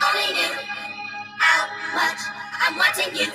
Only knew how much I'm wanting you.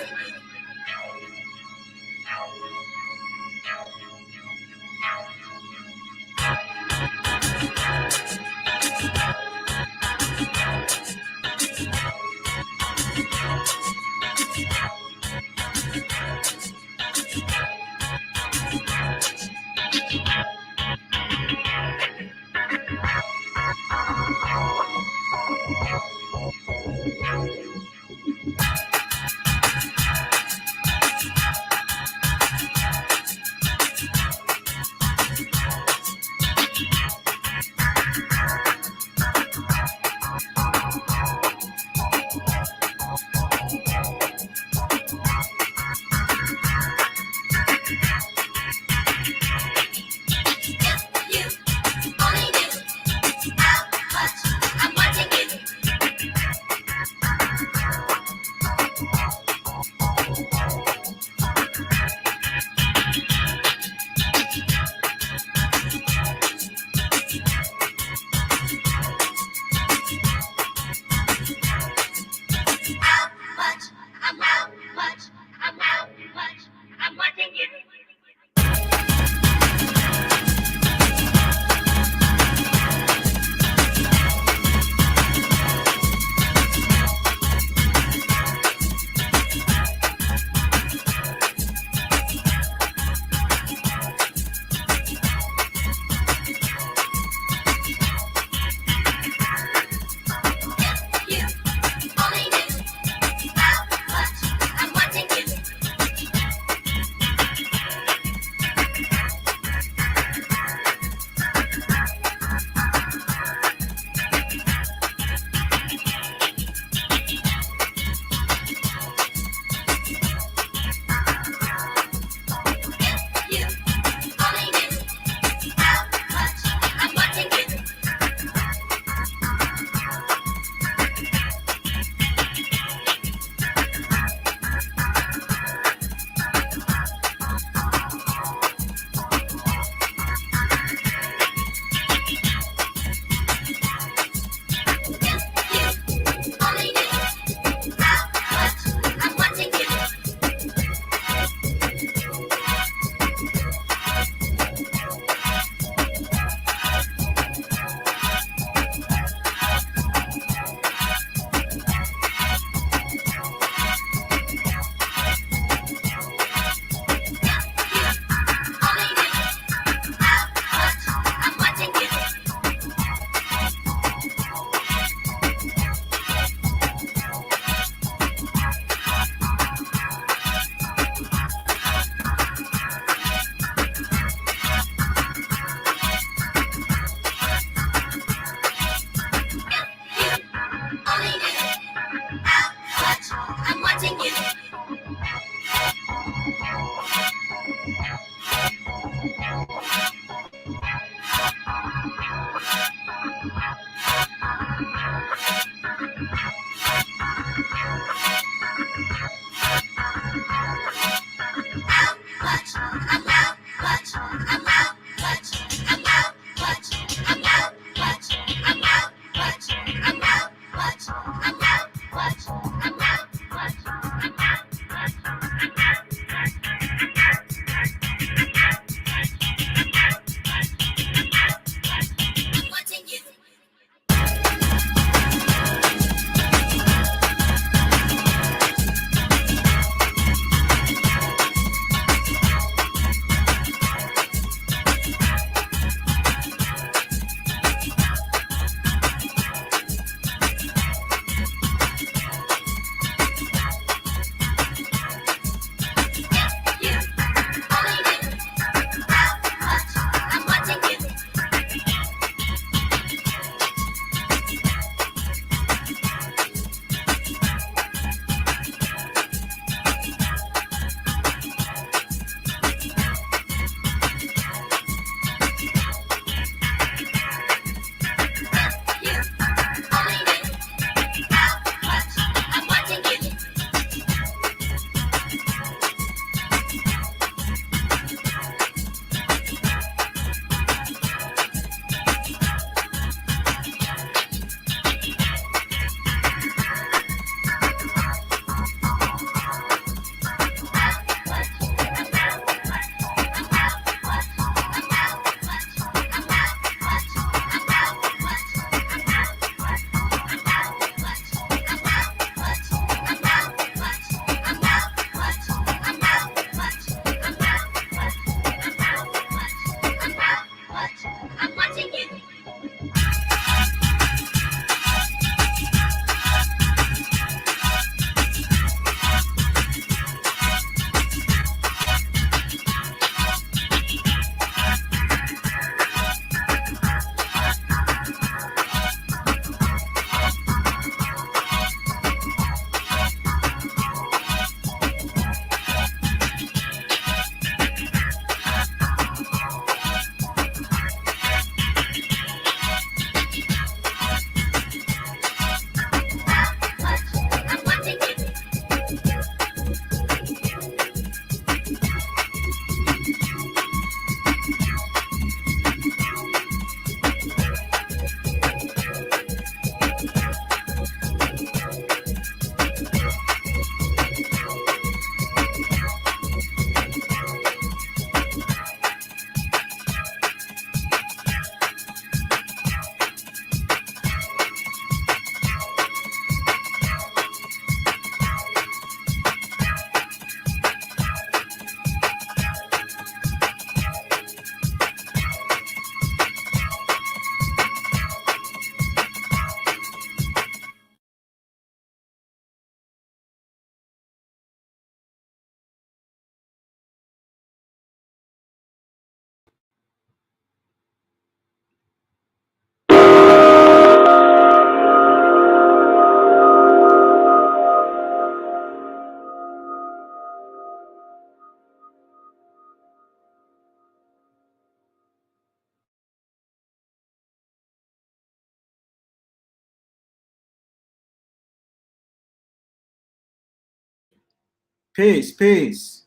Peace, peace.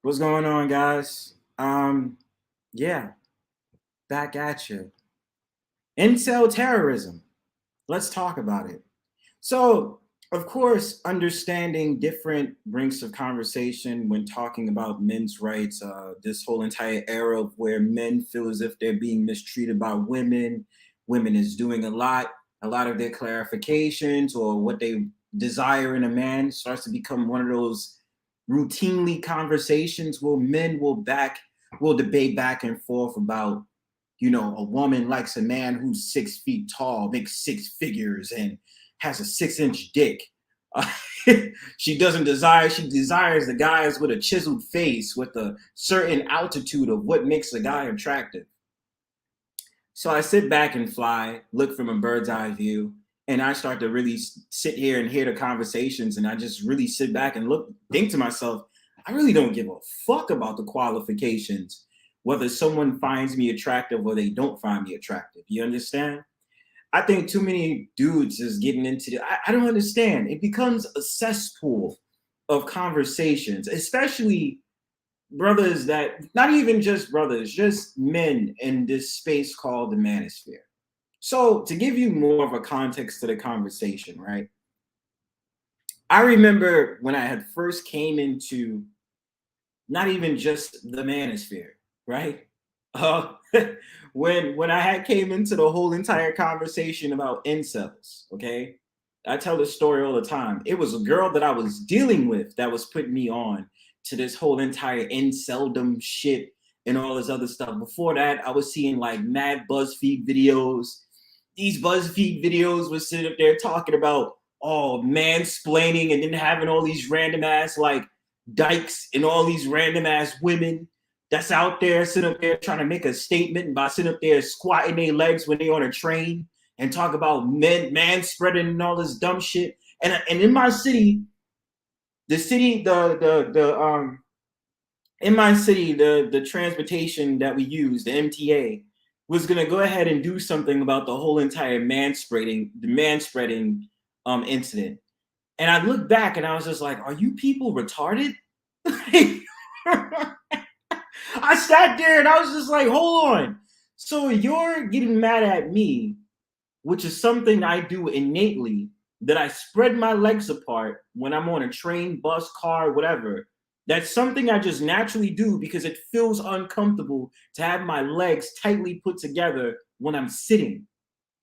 What's going on, guys? Yeah, back at you. Terrorism. Let's talk about it. So, of course, understanding different ranks of conversation when talking about men's rights, this whole entire era of where men feel as if they're being mistreated by women, women is doing a lot of their clarifications or what they desire in a man starts to become one of those routinely conversations where men will debate back and forth about, a woman likes a man who's 6 feet tall, makes six figures, and has a 6-inch dick. Uh, she desires the guys with a chiseled face with a certain altitude of what makes a guy attractive. So I sit back and fly, look from a bird's eye view, and I start to really sit here and hear the conversations. And I just really sit back and think to myself, I really don't give a fuck about the qualifications, whether someone finds me attractive or they don't find me attractive. You understand? I think too many dudes is getting into I don't understand. It becomes a cesspool of conversations, especially brothers that, not even just brothers, just men in this space called the manosphere. So to give you more of a context to the conversation, right? I remember when I had first came into not even just the manosphere, right? Uh, when I had came into the whole entire conversation about incels, okay? I tell this story all the time. It was a girl that I was dealing with that was putting me on to this whole entire Inceldom shit and all this other stuff. Before that, I was seeing like mad BuzzFeed videos. These BuzzFeed videos were sitting up there talking about mansplaining and then having all these random ass like dykes and all these random ass women that's out there sitting up there trying to make a statement by sitting up there squatting their legs when they on a train and talk about man spreading and all this dumb shit. And in my city, in my city, the transportation that we use, the MTA, was gonna go ahead and do something about the whole entire man spreading incident. And I looked back and I was just like, are you people retarded? I sat there and I was just like, hold on. So you're getting mad at me, which is something I do innately, that I spread my legs apart when I'm on a train, bus, car, whatever. That's something I just naturally do because it feels uncomfortable to have my legs tightly put together when I'm sitting.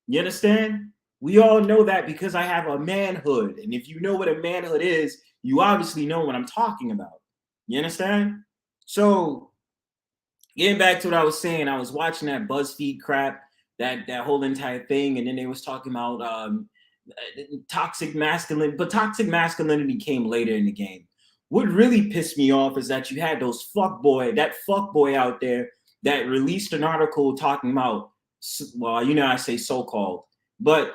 You understand? We all know that because I have a manhood. And if you know what a manhood is, you obviously know what I'm talking about. You understand? So, getting back to what I was saying, I was watching that BuzzFeed crap, that whole entire thing, and then they was talking about toxic masculine, but toxic masculinity came later in the game. What really pissed me off is that you had that fuckboy out there that released an article talking about, well, I say so-called, but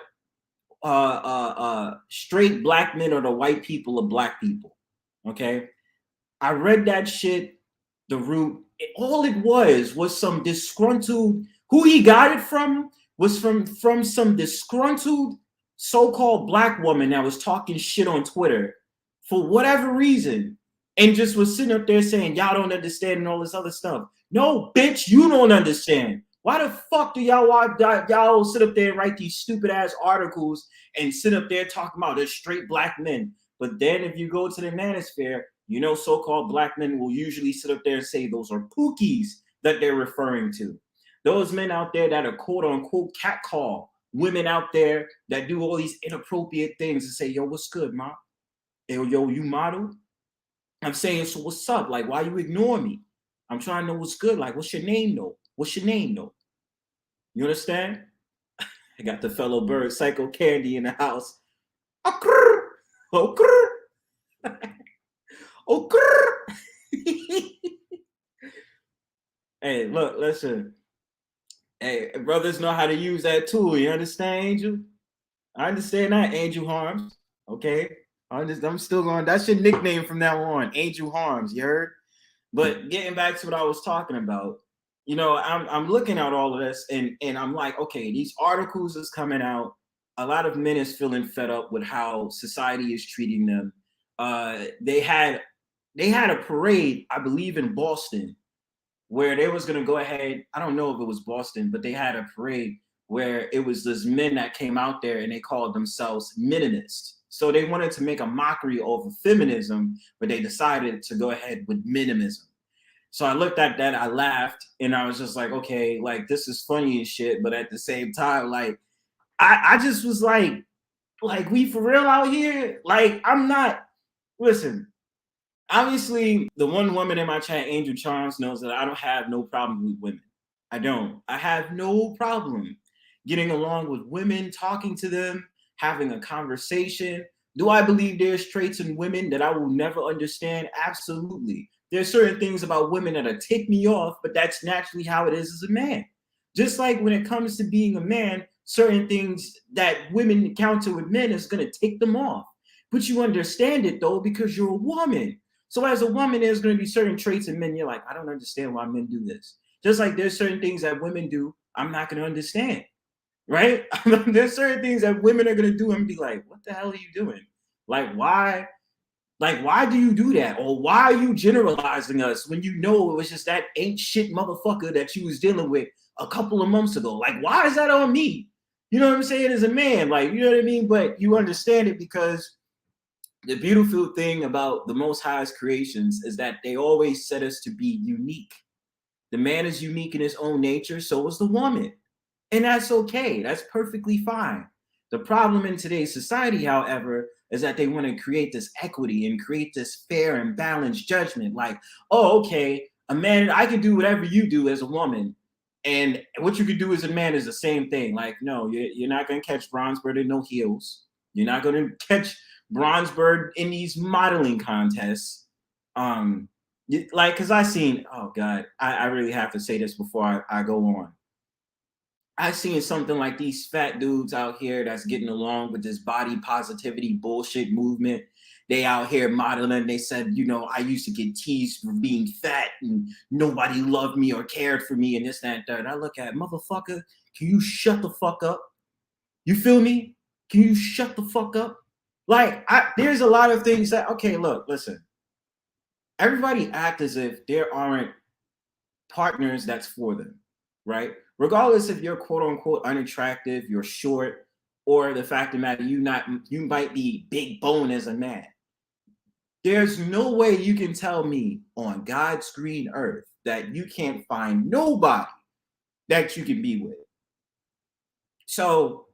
straight black men are the white people of black people. Okay, I read that shit. The root, all it was some disgruntled. Who he got it from was from some disgruntled so-called black woman that was talking shit on Twitter for whatever reason, and just was sitting up there saying y'all don't understand and all this other stuff. No, bitch, you don't understand. Why the fuck do y'all sit up there and write these stupid ass articles and sit up there talking about the straight black men? But then if you go to the manosphere, so-called black men will usually sit up there and say those are pookies that they're referring to. Those men out there that are quote unquote catcall women out there that do all these inappropriate things and say, yo, what's good, ma? Yo, you model? I'm saying, so what's up? Like, why you ignore me? I'm trying to know what's good. Like, what's your name, though? What's your name, though? You understand? I got the fellow bird, Psycho Candy, in the house. Hey, look, listen. Hey, brothers know how to use that tool. You understand, Angel? I understand that, Angel Harms. Okay, I'm still going. That's your nickname from now on, Angel Harms. You heard? But getting back to what I was talking about, I'm looking at all of this and I'm like, okay, these articles is coming out. A lot of men is feeling fed up with how society is treating them. they had a parade, I believe, in Boston, where they was gonna go ahead. I don't know if it was Boston, but they had a parade where it was this men that came out there and they called themselves minimists. So they wanted to make a mockery over feminism, but they decided to go ahead with minimism. So I looked at that, I laughed, and I was just like, okay, like this is funny and shit, but at the same time, like I just was like we for real out here? Like I'm not. Listen, obviously, the one woman in my chat, Angel Charms, knows that I don't have no problem with women. I don't. I have no problem getting along with women, talking to them, having a conversation. Do I believe there's traits in women that I will never understand? Absolutely. There's certain things about women that'll tick me off, but that's naturally how it is as a man. Just like when it comes to being a man, certain things that women encounter with men is going to tick them off. But you understand it though because you're a woman. So as a woman, there's going to be certain traits in men you're like, I don't understand why men do this. Just like there's certain things that women do, I'm not going to understand, right? There's certain things that women are going to do and be like, what the hell are you doing? Like, why? Like, why do you do that? Or why are you generalizing us when you know it was just that ain't shit motherfucker that you was dealing with a couple of months ago? Like, why is that on me? You know what I'm saying? As a man, like, you know what I mean? But you understand it because the beautiful thing about the Most High's creations is that they always set us to be unique. The man is unique in his own nature, so is the woman. And that's okay. That's perfectly fine. The problem in today's society, however, is that they want to create this equity and create this fair and balanced judgment. Like, oh, okay, a man, I can do whatever you do as a woman. And what you could do as a man is the same thing. Like, no, you're not going to catch Bronzebird in no heels. You're not going to catch Bronzebird in these modeling contests. Like, because I seen, oh God, I really have to say this before I go on. I seen something like these fat dudes out here that's getting along with this body positivity bullshit movement. They out here modeling. They said, you know, I used to get teased for being fat and nobody loved me or cared for me and this, that, and third. I look at motherfucker, can you shut the fuck up? You feel me? Can you shut the fuck up? Like, there's a lot of things that, okay, look, listen. Everybody act as if there aren't partners that's for them, right? Regardless if you're quote unquote unattractive, you're short, or the fact of the matter, you might be big bone as a man. There's no way you can tell me on God's green earth that you can't find nobody that you can be with. So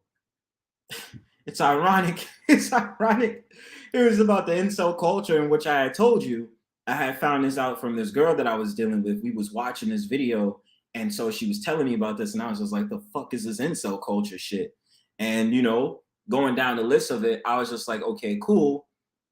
it's ironic. It's ironic. It was about the incel culture in which I had told you. I had found this out from this girl that I was dealing with. We was watching this video, and so she was telling me about this, and I was just like, the fuck is this incel culture shit? And, you know, going down the list of it, I was just like, okay, cool.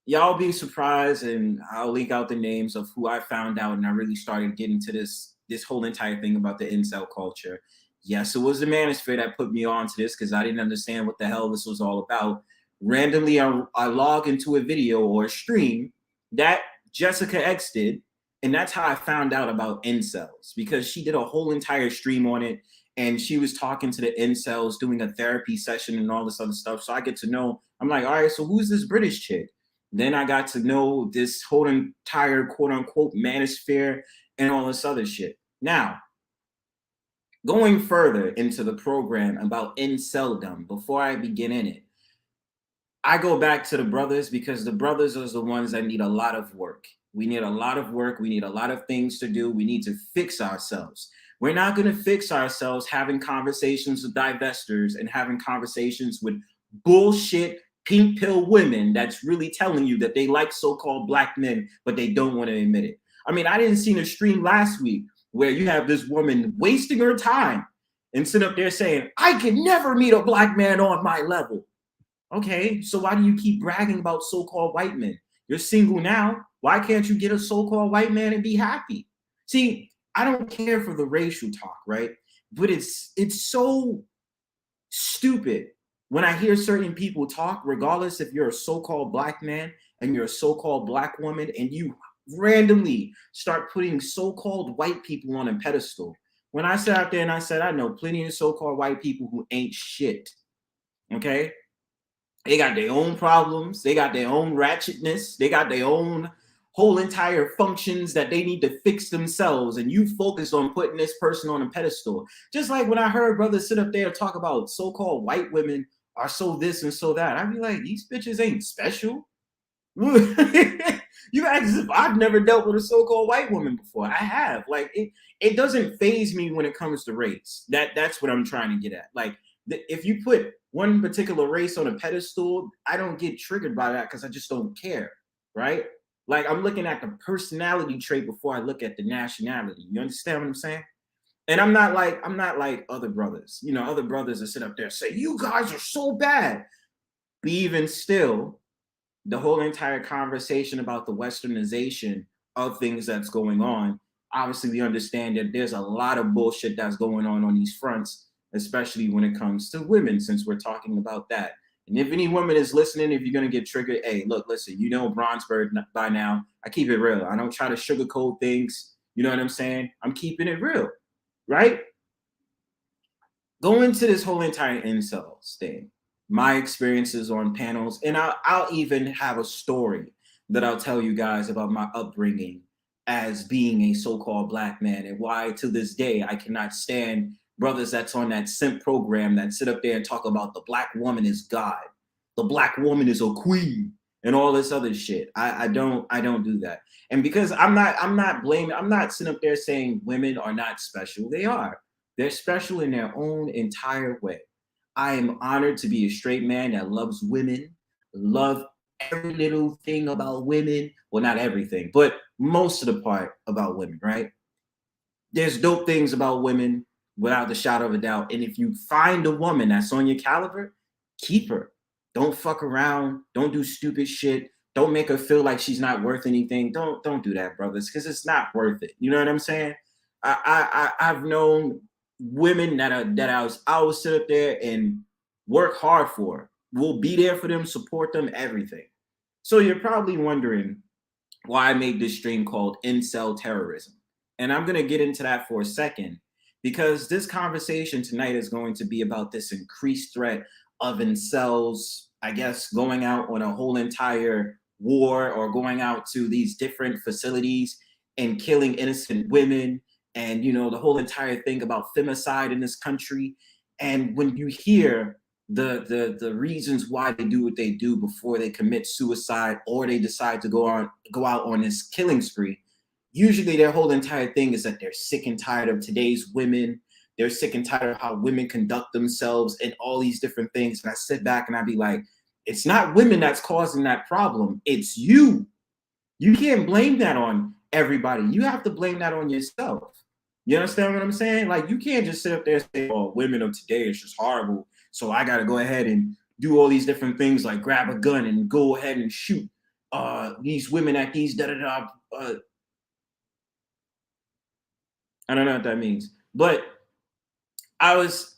Y'all be surprised, and I'll link out the names of who I found out, and I really started getting to this whole entire thing about the incel culture. Yes, it was the manosphere that put me on to this because I didn't understand what the hell this was all about. Randomly, I log into a video or a stream that Jessica X did, and that's how I found out about incels, because she did a whole entire stream on it, and she was talking to the incels, doing a therapy session and all this other stuff. So I get to know, I'm like, all right, so who's this British chick? Then I got to know this whole entire quote unquote manosphere and all this other shit. Now, going further into the program about Inceldom, before I begin in it, I go back to the brothers because the brothers are the ones that need a lot of work. We need a lot of work. We need a lot of things to do. We need to fix ourselves. We're not going to fix ourselves having conversations with divestors and having conversations with bullshit pink pill women that's really telling you that they like so-called black men, but they don't want to admit it. I mean, I didn't see a stream last week where you have this woman wasting her time and sit up there saying, I can never meet a black man on my level. Okay, so why do you keep bragging about so-called white men? You're single now. Why can't you get a so-called white man and be happy? See, I don't care for the racial talk, right? But it's so stupid when I hear certain people talk, regardless if you're a so-called black man and you're a so-called black woman, and you randomly start putting so-called white people on a pedestal. When I sat out there and I said, I know plenty of so-called white people who ain't shit, okay? They got their own problems. They got their own ratchetness. They got their own whole entire functions that they need to fix themselves. And you focus on putting this person on a pedestal. Just like when I heard brothers sit up there and talk about so-called white women are so this and so that. I'd be like, these bitches ain't special. You act as if I've never dealt with a so-called white woman before. I have. Like it doesn't faze me when it comes to race. That's what I'm trying to get at. Like if you put one particular race on a pedestal, I don't get triggered by that because I just don't care, right? Like I'm looking at the personality trait before I look at the nationality. You understand what I'm saying? And I'm not like other brothers. You know, other brothers that sit up there and say, you guys are so bad. But even still, the whole entire conversation about the westernization of things that's going on, obviously we understand that there's a lot of bullshit that's going on these fronts, especially when it comes to women, since we're talking about that. And if any woman is listening, if you're going to get triggered, hey, look, listen, you know Bronzeberg by now. I keep it real. I don't try to sugarcoat things. You know what I'm saying? I'm keeping it real, right? Go into this whole entire incels thing, my experiences on panels, and I'll even have a story that I'll tell you guys about my upbringing as being a so-called black man and why to this day I cannot stand brothers that's on that simp program that sit up there and talk about the black woman is God, the black woman is a queen, and all this other shit. I don't do that. And because I'm not sitting up there saying women are not special. They are. They're special in their own entire way. I am honored to be a straight man that loves women, love every little thing about women. Well, not everything, but most of the part about women, right? There's dope things about women without the shadow of a doubt. And if you find a woman that's on your caliber, keep her. Don't fuck around. Don't do stupid shit. Don't make her feel like she's not worth anything. Don't do that, brothers, because it's not worth it. You know what I'm saying? I've known women that I will sit up there and work hard for. We'll be there for them, support them, everything. So you're probably wondering why I made this stream called Incel Terrorism. And I'm going to get into that for a second because this conversation tonight is going to be about this increased threat of incels, I guess, going out on a whole entire war or going out to these different facilities and killing innocent women, and you know the whole entire thing about femicide in this country. And when you hear the reasons why they do what they do before they commit suicide or they decide to go out on this killing spree, usually their whole entire thing is that they're sick and tired of today's women. They're sick and tired of how women conduct themselves and all these different things. And I sit back and I be like, it's not women that's causing that problem. It's you. You can't blame that on everybody. You have to blame that on yourself. You understand what I'm saying? Like, you can't just sit up there and say, oh, women of today is just horrible, so I got to go ahead and do all these different things like grab a gun and go ahead and shoot these women at these da-da-da. I don't know what that means. But I was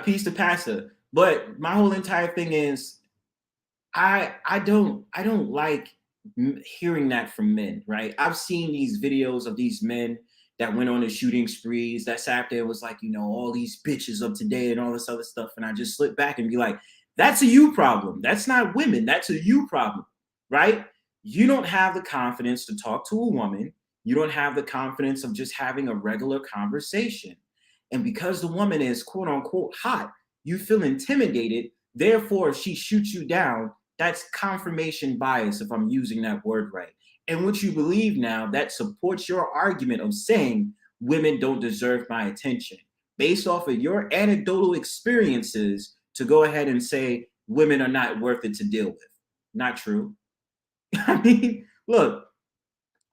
peace to pastor. But my whole entire thing is I don't like hearing that from men, right? I've seen these videos of these men that went on the shooting sprees that sat there and was like, you know, all these bitches of today and all this other stuff. And I just slip back and be like, that's a you problem. That's not women. That's a you problem, right? You don't have the confidence to talk to a woman. You don't have the confidence of just having a regular conversation. And because the woman is quote unquote hot, you feel intimidated. Therefore, if she shoots you down, that's confirmation bias, if I'm using that word right. And what you believe now, that supports your argument of saying women don't deserve my attention based off of your anecdotal experiences to go ahead and say women are not worth it to deal with. Not true. I mean, look,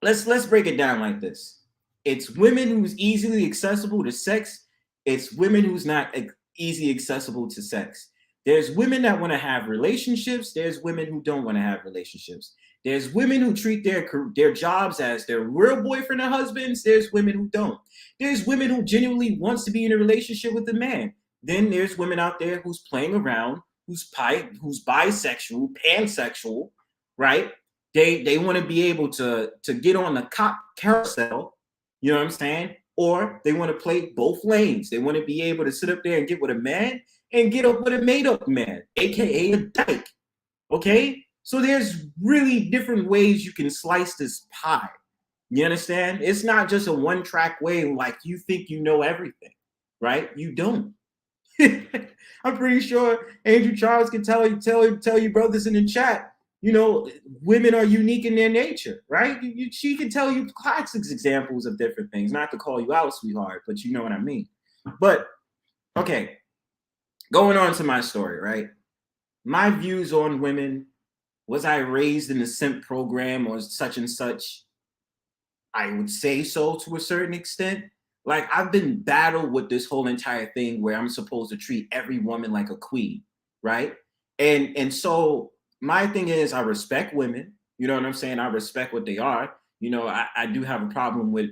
let's break it down like this. It's women who's easily accessible to sex. It's women who's not easy accessible to sex. There's women that want to have relationships. There's women who don't want to have relationships. There's women who treat their jobs as their real boyfriend and husbands. There's women who don't. There's women who genuinely wants to be in a relationship with a man. Then there's women out there who's playing around, who's bisexual, pansexual, right? They want to be able to get on the cop carousel, you know what I'm saying? Or they want to play both lanes. They want to be able to sit up there and get with a man and get up with a made-up man, aka a dyke. Okay? So there's really different ways you can slice this pie. You understand? It's not just a one-track way like you think you know everything, right? You don't. I'm pretty sure Andrew Charles can tell you brothers in the chat, you know, women are unique in their nature, right? She can tell you classic examples of different things, not to call you out, sweetheart, but you know what I mean. But okay, going on to my story, right? My views on women, was I raised in the simp program or such and such? I would say so to a certain extent. Like I've been battled with this whole entire thing where I'm supposed to treat every woman like a queen, right? And so my thing is I respect women. You know what I'm saying? I respect what they are. You know, I do have a problem with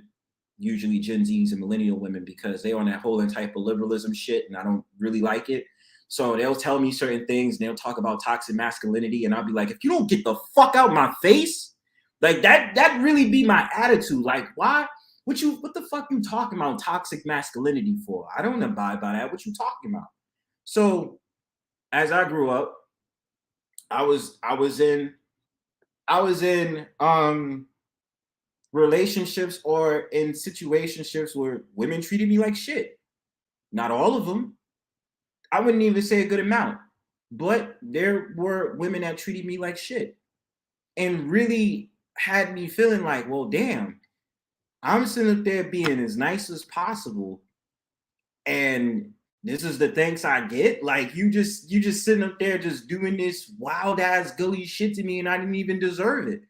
usually Gen Zs and millennial women because they on that whole type of liberalism shit, and I don't really like it. So they'll tell me certain things and they'll talk about toxic masculinity, and I'll be like, if you don't get the fuck out my face, like that really be my attitude. Like, why? What the fuck you talking about toxic masculinity for? I don't abide by that. What you talking about? So as I grew up, I was in relationships or in situationships where women treated me like shit. Not all of them. I wouldn't even say a good amount. But there were women that treated me like shit and really had me feeling like, well, damn, I'm sitting up there being as nice as possible, and this is the thanks I get. Like you just sitting up there just doing this wild ass gully shit to me, and I didn't even deserve it.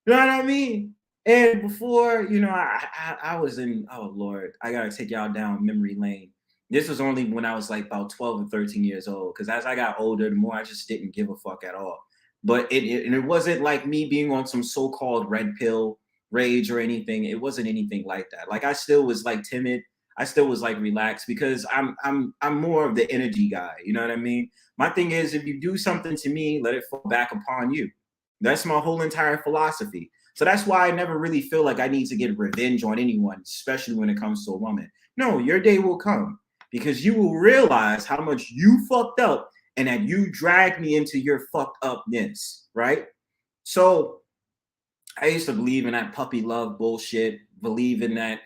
You know what I mean? And before, you know, I was in, oh Lord, I gotta take y'all down memory lane. This was only when I was like about 12 or 13 years old. Because as I got older, the more I just didn't give a fuck at all. But it wasn't like me being on some so-called red pill rage or anything. It wasn't anything like that. Like I still was like timid. I still was like relaxed because I'm more of the energy guy. You know what I mean? My thing is if you do something to me, let it fall back upon you. That's my whole entire philosophy. So that's why I never really feel like I need to get revenge on anyone, especially when it comes to a woman. No, your day will come because you will realize how much you fucked up and that you dragged me into your fucked upness, right? So I used to believe in that puppy love bullshit, believe in that.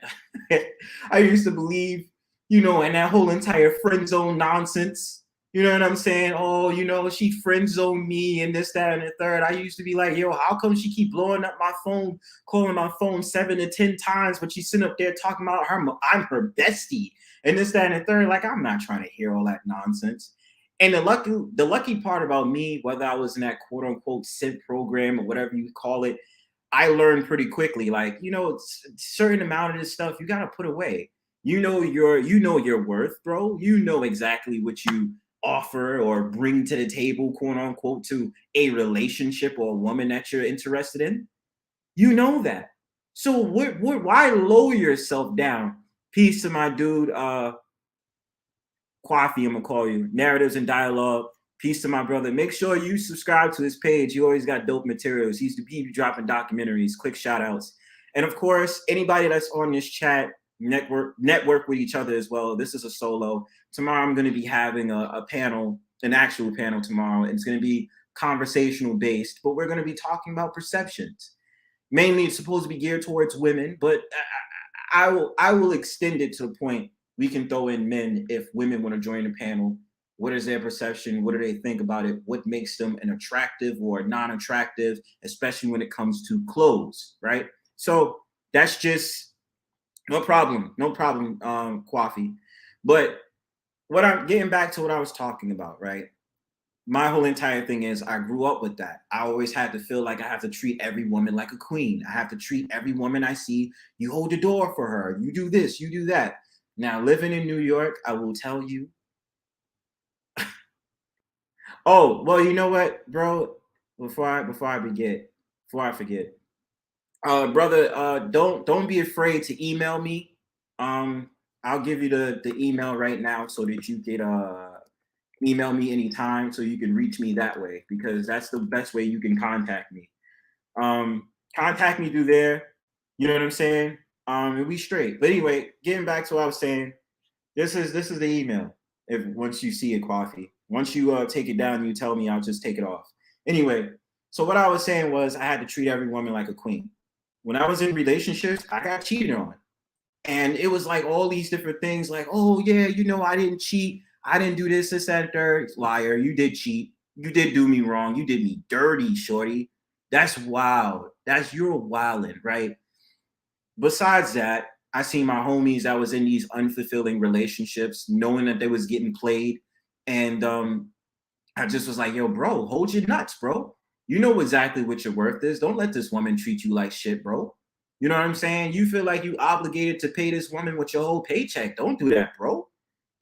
I used to believe, you know, in that whole entire friend zone nonsense. You know what I'm saying? Oh, you know, she friend zoned me and this, that, and the third. I used to be like, yo, how come she keep blowing up my phone, calling my phone 7 to 10 times, but she's sitting up there talking about her, I'm her bestie and this, that, and the third. Like, I'm not trying to hear all that nonsense. And the lucky part about me, whether I was in that quote unquote SID program or whatever you call it, I learned pretty quickly, like, you know, certain amount of this stuff you gotta put away. You know your worth, bro. You know exactly what you offer or bring to the table, quote unquote, to a relationship or a woman that you're interested in. You know that. So why lower yourself down? Peace to my dude, Coffee, I'm gonna call you. Narratives and Dialogue. Peace to my brother. Make sure you subscribe to his page. He always got dope materials. He's be dropping documentaries, quick shout outs. And of course, anybody that's on this chat, network with each other as well. This is a solo. Tomorrow I'm gonna be having a panel, an actual panel tomorrow. It's gonna be conversational based, but we're gonna be talking about perceptions. Mainly it's supposed to be geared towards women, but I will extend it to the point we can throw in men if women want to join the panel. What is their perception? What do they think about it? What makes them an attractive or non-attractive, especially when it comes to clothes, right? So that's just no problem, Coffee. But what I'm getting back to what I was talking about, right? My whole entire thing is I grew up with that. I always had to feel like I have to treat every woman like a queen. I have to treat every woman I see. You hold the door for her. You do this, you do that. Now, living in New York, I will tell you. Oh, well, you know what, bro? Before I forget, brother, don't be afraid to email me. I'll give you the email right now so that you can email me anytime so you can reach me that way because that's the best way you can contact me. Contact me through there. You know what I'm saying? And we straight. But anyway, getting back to what I was saying, this is the email. If once you see it, Coffee. Once you take it down, you tell me, I'll just take it off. Anyway, so what I was saying was I had to treat every woman like a queen. When I was in relationships, I got cheated on. And it was like all these different things like, oh, yeah, I didn't cheat. I didn't do this, that, third. Liar, you did cheat. You did do me wrong. You did me dirty, shorty. That's wild. You're wilding, right? Besides that, I seen my homies that was in these unfulfilling relationships, knowing that they was getting played. And I just was like, yo, bro, hold your nuts, bro. You know exactly what your worth is. Don't let this woman treat you like shit, bro. You know what I'm saying? You feel like you obligated to pay this woman with your whole paycheck. Don't do that, bro.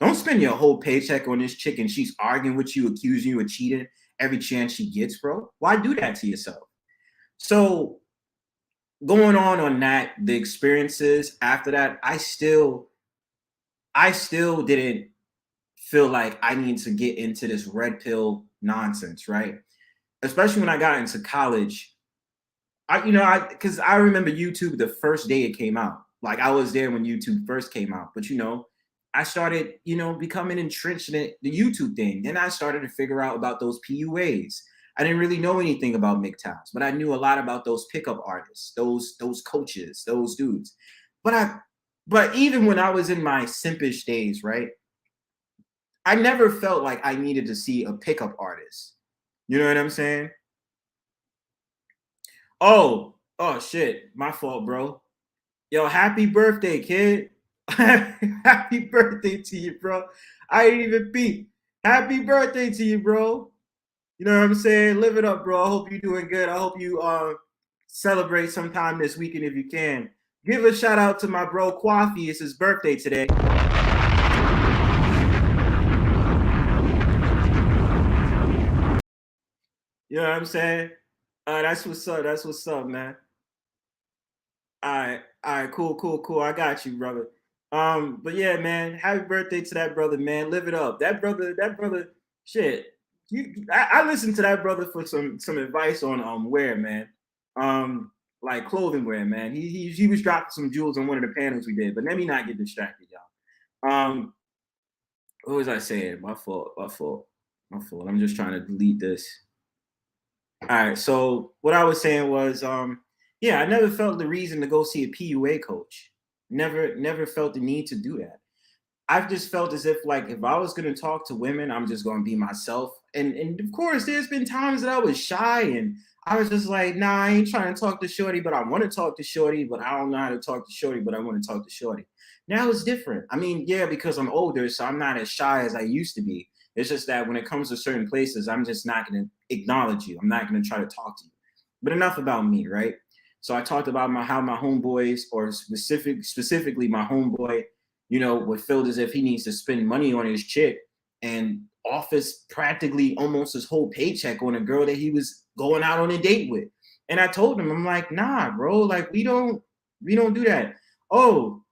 Don't spend your whole paycheck on this chick and she's arguing with you, accusing you of cheating every chance she gets, bro. Why do that to yourself? So going on that, the experiences after that, I still didn't feel like I need to get into this red pill nonsense, right? Especially when I got into college. Because I remember YouTube the first day it came out. Like I was there when YouTube first came out, but I started, becoming entrenched in the YouTube thing. Then I started to figure out about those PUAs. I didn't really know anything about MGTOWs, but I knew a lot about those pickup artists, those coaches, those dudes. But even when I was in my simpish days, right? I never felt like I needed to see a pickup artist. You know what I'm saying? Oh shit. My fault, bro. Yo, happy birthday, kid. Happy birthday to you, bro. I didn't even beat. Happy birthday to you, bro. You know what I'm saying? Live it up, bro. I hope you're doing good. I hope you celebrate sometime this weekend if you can. Give a shout out to my bro Kwafi. It's his birthday today. You know what I'm saying? That's what's up. That's what's up, man. All right, cool. I got you, brother. But yeah, man, happy birthday to that brother, man. Live it up. That brother, shit. I listened to that brother for some advice on wear, man. Like clothing wear, man. He was dropping some jewels on one of the panels we did, but let me not get distracted, y'all. What was I saying? My fault. I'm just trying to delete this. All right. So what I was saying was, yeah, I never felt the reason to go see a PUA coach. Never felt the need to do that. I've just felt as if like if I was gonna talk to women, I'm just gonna be myself. And of course, there's been times that I was shy and I was just like, nah, I ain't trying to talk to Shorty, but I want to talk to Shorty, but I don't know how to talk to Shorty, but I want to talk to Shorty. Now it's different. I mean, yeah, because I'm older, so I'm not as shy as I used to be. It's just that when it comes to certain places, I'm just not gonna acknowledge you. I'm not gonna try to talk to you. But enough about me, right? So I talked about how my homeboys, or specifically my homeboy, would feel as if he needs to spend money on his chick and offers practically almost his whole paycheck on a girl that he was going out on a date with. And I told him, I'm like, nah, bro, like we don't do that. Oh,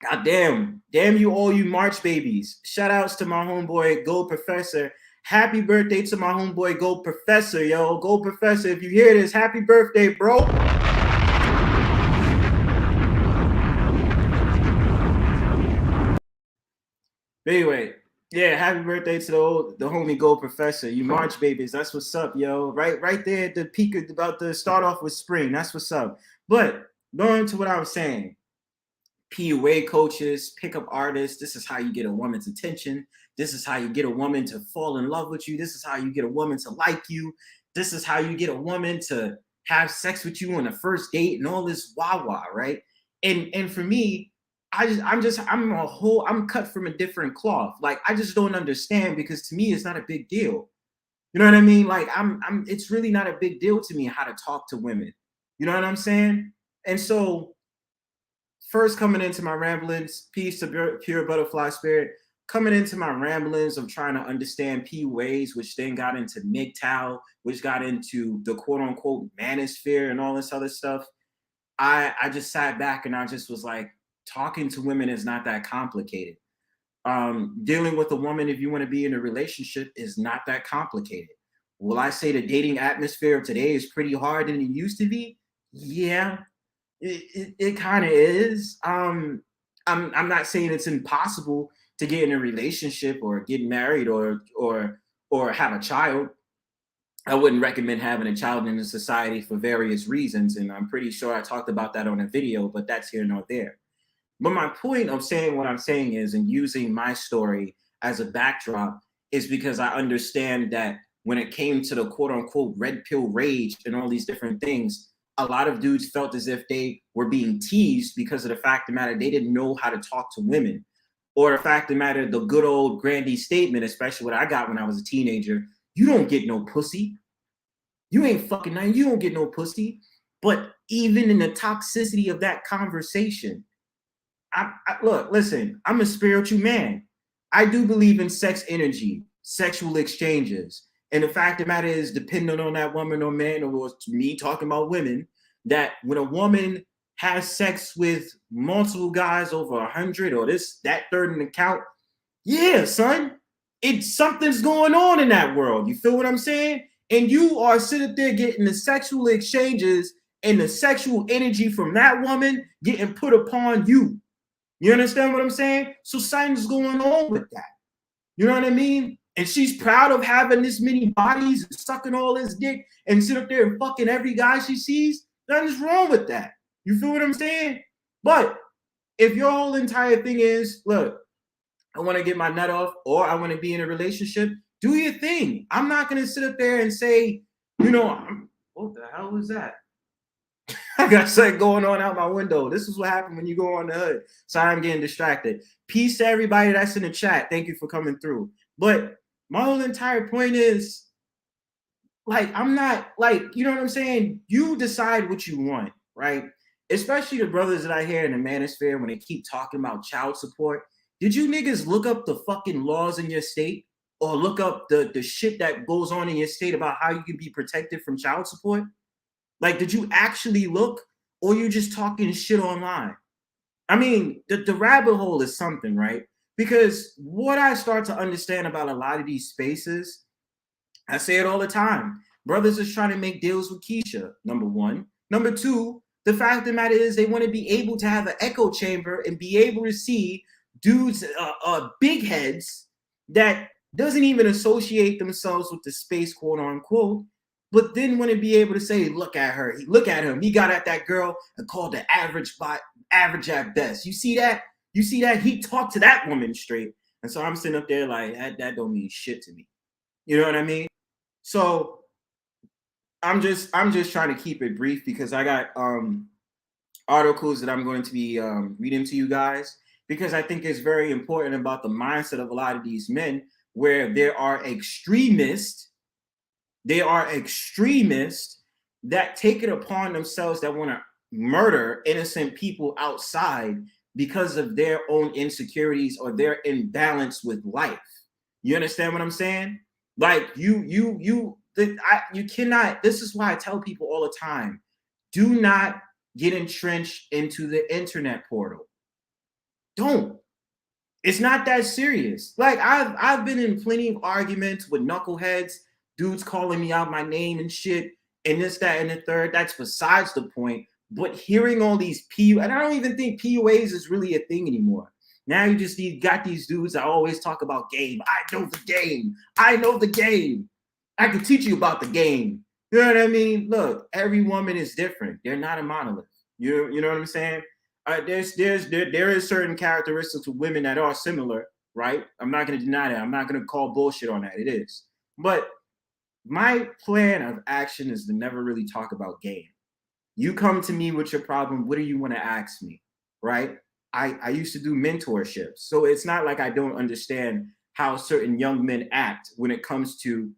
god damn you, all you March babies. Shout outs to my homeboy Gold Professor. Happy birthday to my homeboy Gold Professor, yo. Gold Professor, if you hear this, happy birthday, bro. But anyway, yeah, happy birthday to the homie Gold Professor. You March babies, that's what's up, yo. Right there at the peak of about to start off with spring. That's what's up. But going to what I was saying, PUA coaches, pickup artists, this is how you get a woman's attention. This is how you get a woman to fall in love with you. This is how you get a woman to like you. This is how you get a woman to have sex with you on the first date and all this wah-wah, right? And for me, I'm cut from a different cloth. Like I just don't understand because to me it's not a big deal. You know what I mean? Like it's really not a big deal to me how to talk to women. You know what I'm saying? And so first coming into my ramblings, peace to pure butterfly spirit, coming into my ramblings of trying to understand PUAs, which then got into MGTOW, which got into the quote unquote manosphere and all this other stuff. I just sat back and I just was like, talking to women is not that complicated. Dealing with a woman, if you want to be in a relationship, is not that complicated. Will I say the dating atmosphere of today is pretty hard than it used to be? Yeah, it kind of is. I'm not saying it's impossible to get in a relationship or get married or have a child. I wouldn't recommend having a child in a society for various reasons. And I'm pretty sure I talked about that on a video, but that's here nor there. But my point of saying what I'm saying is, and using my story as a backdrop, is because I understand that when it came to the quote unquote red pill rage and all these different things, a lot of dudes felt as if they were being teased because of the fact of the matter they didn't know how to talk to women. Or the fact of the matter, the good old Grandy statement, especially what I got when I was a teenager, you don't get no pussy. You ain't fucking nine, you don't get no pussy. But even in the toxicity of that conversation, look, listen, I'm a spiritual man. I do believe in sex energy, sexual exchanges. And the fact of the matter is, depending on that woman or man, or me talking about women, that when a woman has sex with multiple guys over 100 or that third in the count, yeah, son, something's going on in that world. You feel what I'm saying? And you are sitting there getting the sexual exchanges and the sexual energy from that woman getting put upon you. You understand what I'm saying? So something's going on with that. You know what I mean? And she's proud of having this many bodies and sucking all this dick and sit up there and fucking every guy she sees. Nothing's wrong with that. You feel what I'm saying? But if your whole entire thing is, look, I want to get my nut off or I want to be in a relationship, do your thing. I'm not going to sit up there and say, you know, what the hell was that? I got something going on out my window. This is what happened when you go on the hood. Sorry, I'm getting distracted. Peace to everybody that's in the chat. Thank you for coming through. But my whole entire point is, like, I'm not, like, you know what I'm saying? You decide what you want, right? Especially the brothers that I hear in the manosphere when they keep talking about child support. Did you niggas look up the fucking laws in your state or look up the shit that goes on in your state about how you can be protected from child support? Like, did you actually look, or you just talking shit online? I mean, the rabbit hole is something, right? Because what I start to understand about a lot of these spaces, I say it all the time. Brothers is trying to make deals with Keisha, number one. Number two, the fact of the matter is they want to be able to have an echo chamber and be able to see dudes, big heads that doesn't even associate themselves with the space, quote unquote, but then want to be able to say, look at her, look at him. He got at that girl and called the average at best. You see that? You see that? He talked to that woman straight. And so I'm sitting up there like, that don't mean shit to me. You know what I mean? So I'm just trying to keep it brief because I got articles that I'm going to be reading to you guys, because I think it's very important about the mindset of a lot of these men, where there are extremists that take it upon themselves that want to murder innocent people outside because of their own insecurities or their imbalance with life. You understand what I'm saying? Like you cannot. This is why I tell people all the time: do not get entrenched into the internet portal. Don't. It's not that serious. Like I've been in plenty of arguments with knuckleheads, dudes calling me out my name and shit, and this, that, and the third. That's besides the point. But hearing all these PU, and I don't even think PUAs is really a thing anymore. Now you just got these dudes that always talk about game. I know the game. I know the game. I can teach you about the game. You know what I mean? Look, every woman is different. They're not a monolith. You know what I'm saying? There is certain characteristics of women that are similar, right? I'm not going to deny that. I'm not going to call bullshit on that. It is. But my plan of action is to never really talk about game. You come to me with your problem. What do you want to ask me, right? I used to do mentorship. So it's not like I don't understand how certain young men act when it comes to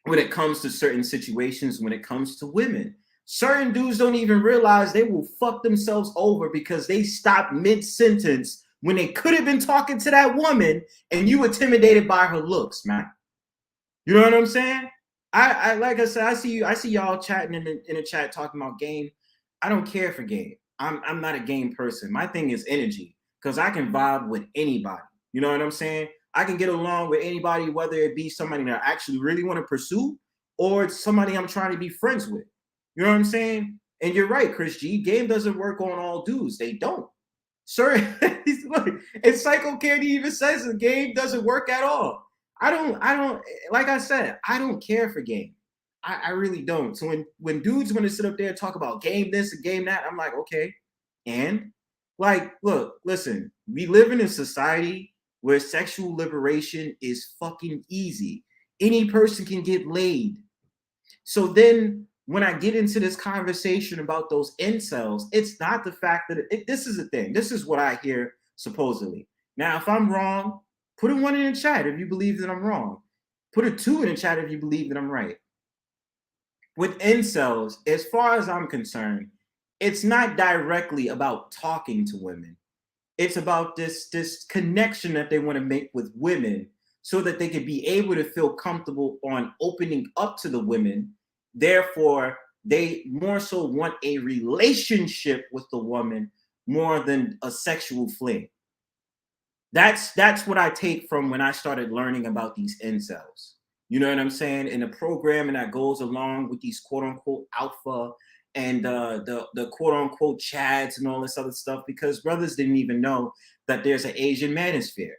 certain situations, when it comes to women. Certain dudes don't even realize they will fuck themselves over because they stopped mid-sentence when they could have been talking to that woman and you intimidated by her looks, man. You know what I'm saying? I like I said, I see y'all chatting in the chat talking about game. I don't care for game. I'm not a game person. My thing is energy, because I can vibe with anybody. You know what I'm saying? I can get along with anybody, whether it be somebody that I actually really want to pursue or it's somebody I'm trying to be friends with. You know what I'm saying? And you're right, Chris G. Game doesn't work on all dudes. They don't. Sir, look, and Psycho Candy even says the game doesn't work at all. I don't, like I said, I don't care for game. I really don't. So when dudes want to sit up there and talk about game this and game that, I'm like, okay. And like, look, listen, we live in a society where sexual liberation is fucking easy. Any person can get laid. So then when I get into this conversation about those incels, it's not the fact that this is a thing. This is what I hear supposedly. Now, if I'm wrong, put a 1 in the chat if you believe that I'm wrong. Put a 2 in the chat if you believe that I'm right. With incels, as far as I'm concerned, it's not directly about talking to women. It's about this connection that they want to make with women so that they can be able to feel comfortable on opening up to the women. Therefore, they more so want a relationship with the woman more than a sexual fling. That's what I take from when I started learning about these incels. You know what I'm saying? In the programming that goes along with these quote unquote alpha and the quote unquote chads and all this other stuff, because brothers didn't even know that there's an Asian manosphere.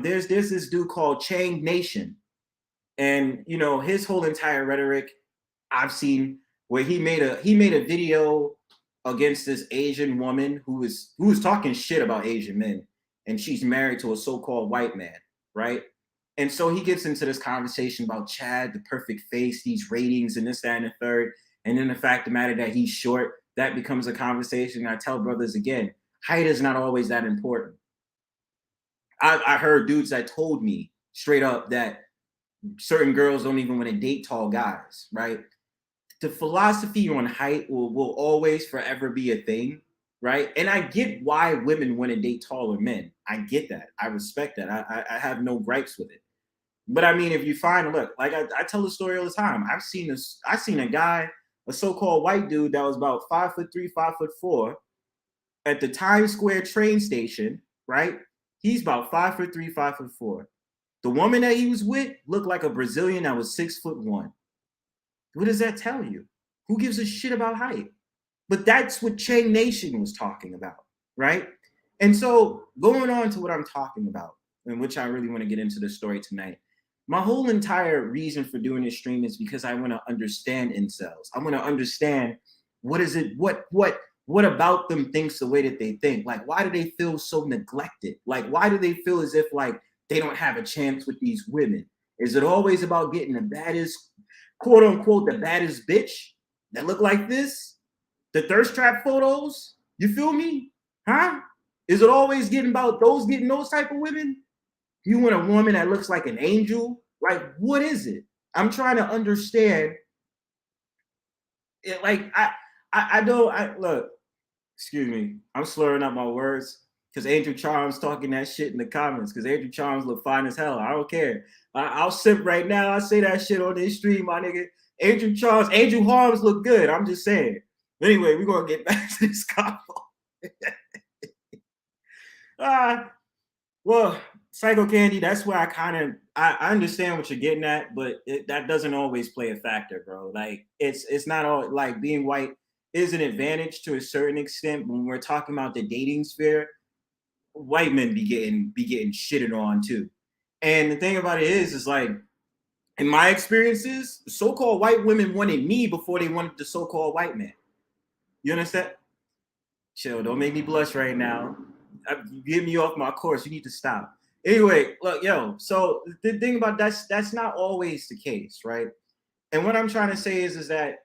There's this dude called Chang Nation, and you know his whole entire rhetoric I've seen where he made a video against this Asian woman who was talking shit about Asian men, and she's married to a so-called white man, right? And so he gets into this conversation about Chad, the perfect face, these ratings, and this, that, and the third. And then the fact of the matter that he's short, that becomes a conversation. I tell brothers again, height is not always that important. I heard dudes that told me straight up that certain girls don't even want to date tall guys, right? The philosophy on height will always forever be a thing, right? And I get why women want to date taller men. I get that. I respect that. I have no gripes with it. But I mean, if you find, look, like I tell the story all the time. I've seen a guy, a so-called white dude that was about 5'3", 5'4", at the Times Square train station, right? He's about 5'3", 5'4". The woman that he was with looked like a Brazilian that was 6'1". What does that tell you? Who gives a shit about height? But that's what Chang Nation was talking about, right? And so going on to what I'm talking about, in which I really want to get into the story tonight. My whole entire reason for doing this stream is because I want to understand incels. I want to understand what is it, what about them thinks the way that they think. Like, why do they feel so neglected? Like, why do they feel as if like they don't have a chance with these women? Is it always about getting the baddest, quote unquote, the baddest bitch that look like this? The thirst trap photos? You feel me? Huh? Is it always getting those type of women? You want a woman that looks like an angel? Like, what is it? I'm trying to understand. It, like, I don't. I look. Excuse me. I'm slurring up my words because Angel Charms talking that shit in the comments. Because Angel Charms look fine as hell. I don't care. I'll sip right now. I say that shit on this stream, my nigga. Angel Charms, Angel Harms look good. I'm just saying. Anyway, we're gonna get back to this convo. Well, Psycho Candy, that's where I understand what you're getting at, but that doesn't always play a factor, bro. Like it's not all like being white is an advantage to a certain extent when we're talking about the dating sphere. White men be getting shitted on too. And the thing about it is like in my experiences, so-called white women wanted me before they wanted the so-called white man. You understand? Chill, don't make me blush right now. You get me off my course. You need to stop. Anyway, look, yo. So the thing about that's not always the case, right? And what I'm trying to say is that,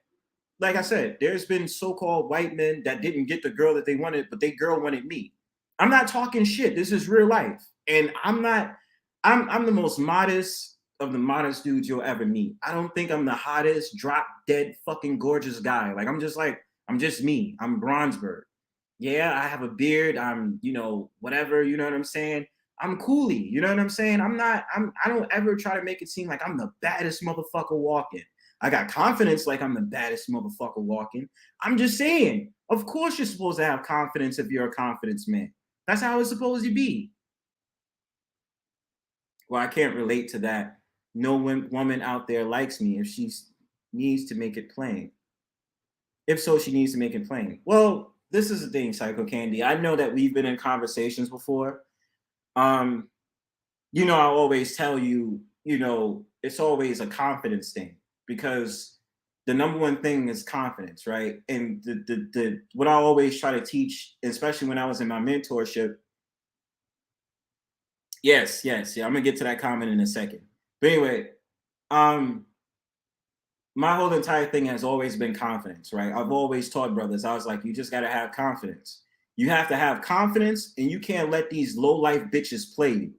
like I said, there's been so-called white men that didn't get the girl that they wanted, but they girl wanted me. I'm not talking shit. This is real life, and I'm not. I'm the most modest of the modest dudes you'll ever meet. I don't think I'm the hottest, drop dead, fucking gorgeous guy. Like I'm just me. I'm Bronzeberg. Yeah, I have a beard. I'm, whatever, you know what I'm saying? I'm coolie, you know what I'm saying? I don't ever try to make it seem like I'm the baddest motherfucker walking. I got confidence like I'm the baddest motherfucker walking. I'm just saying, of course you're supposed to have confidence if you're a confidence man. That's how it's supposed to be. Well, I can't relate to that. No woman out there likes me if she needs to make it plain. If so, she needs to make it plain. Well, this is the thing, Psycho Candy. I know that we've been in conversations before. I always tell you, it's always a confidence thing, because the number one thing is confidence, right? And the what I always try to teach, especially when I was in my mentorship. Yes, yes, yeah. I'm gonna get to that comment in a second. But anyway, um, my whole entire thing has always been confidence, right? I've always taught brothers, I was like, you just gotta have confidence. You have to have confidence, and you can't let these low life bitches play you.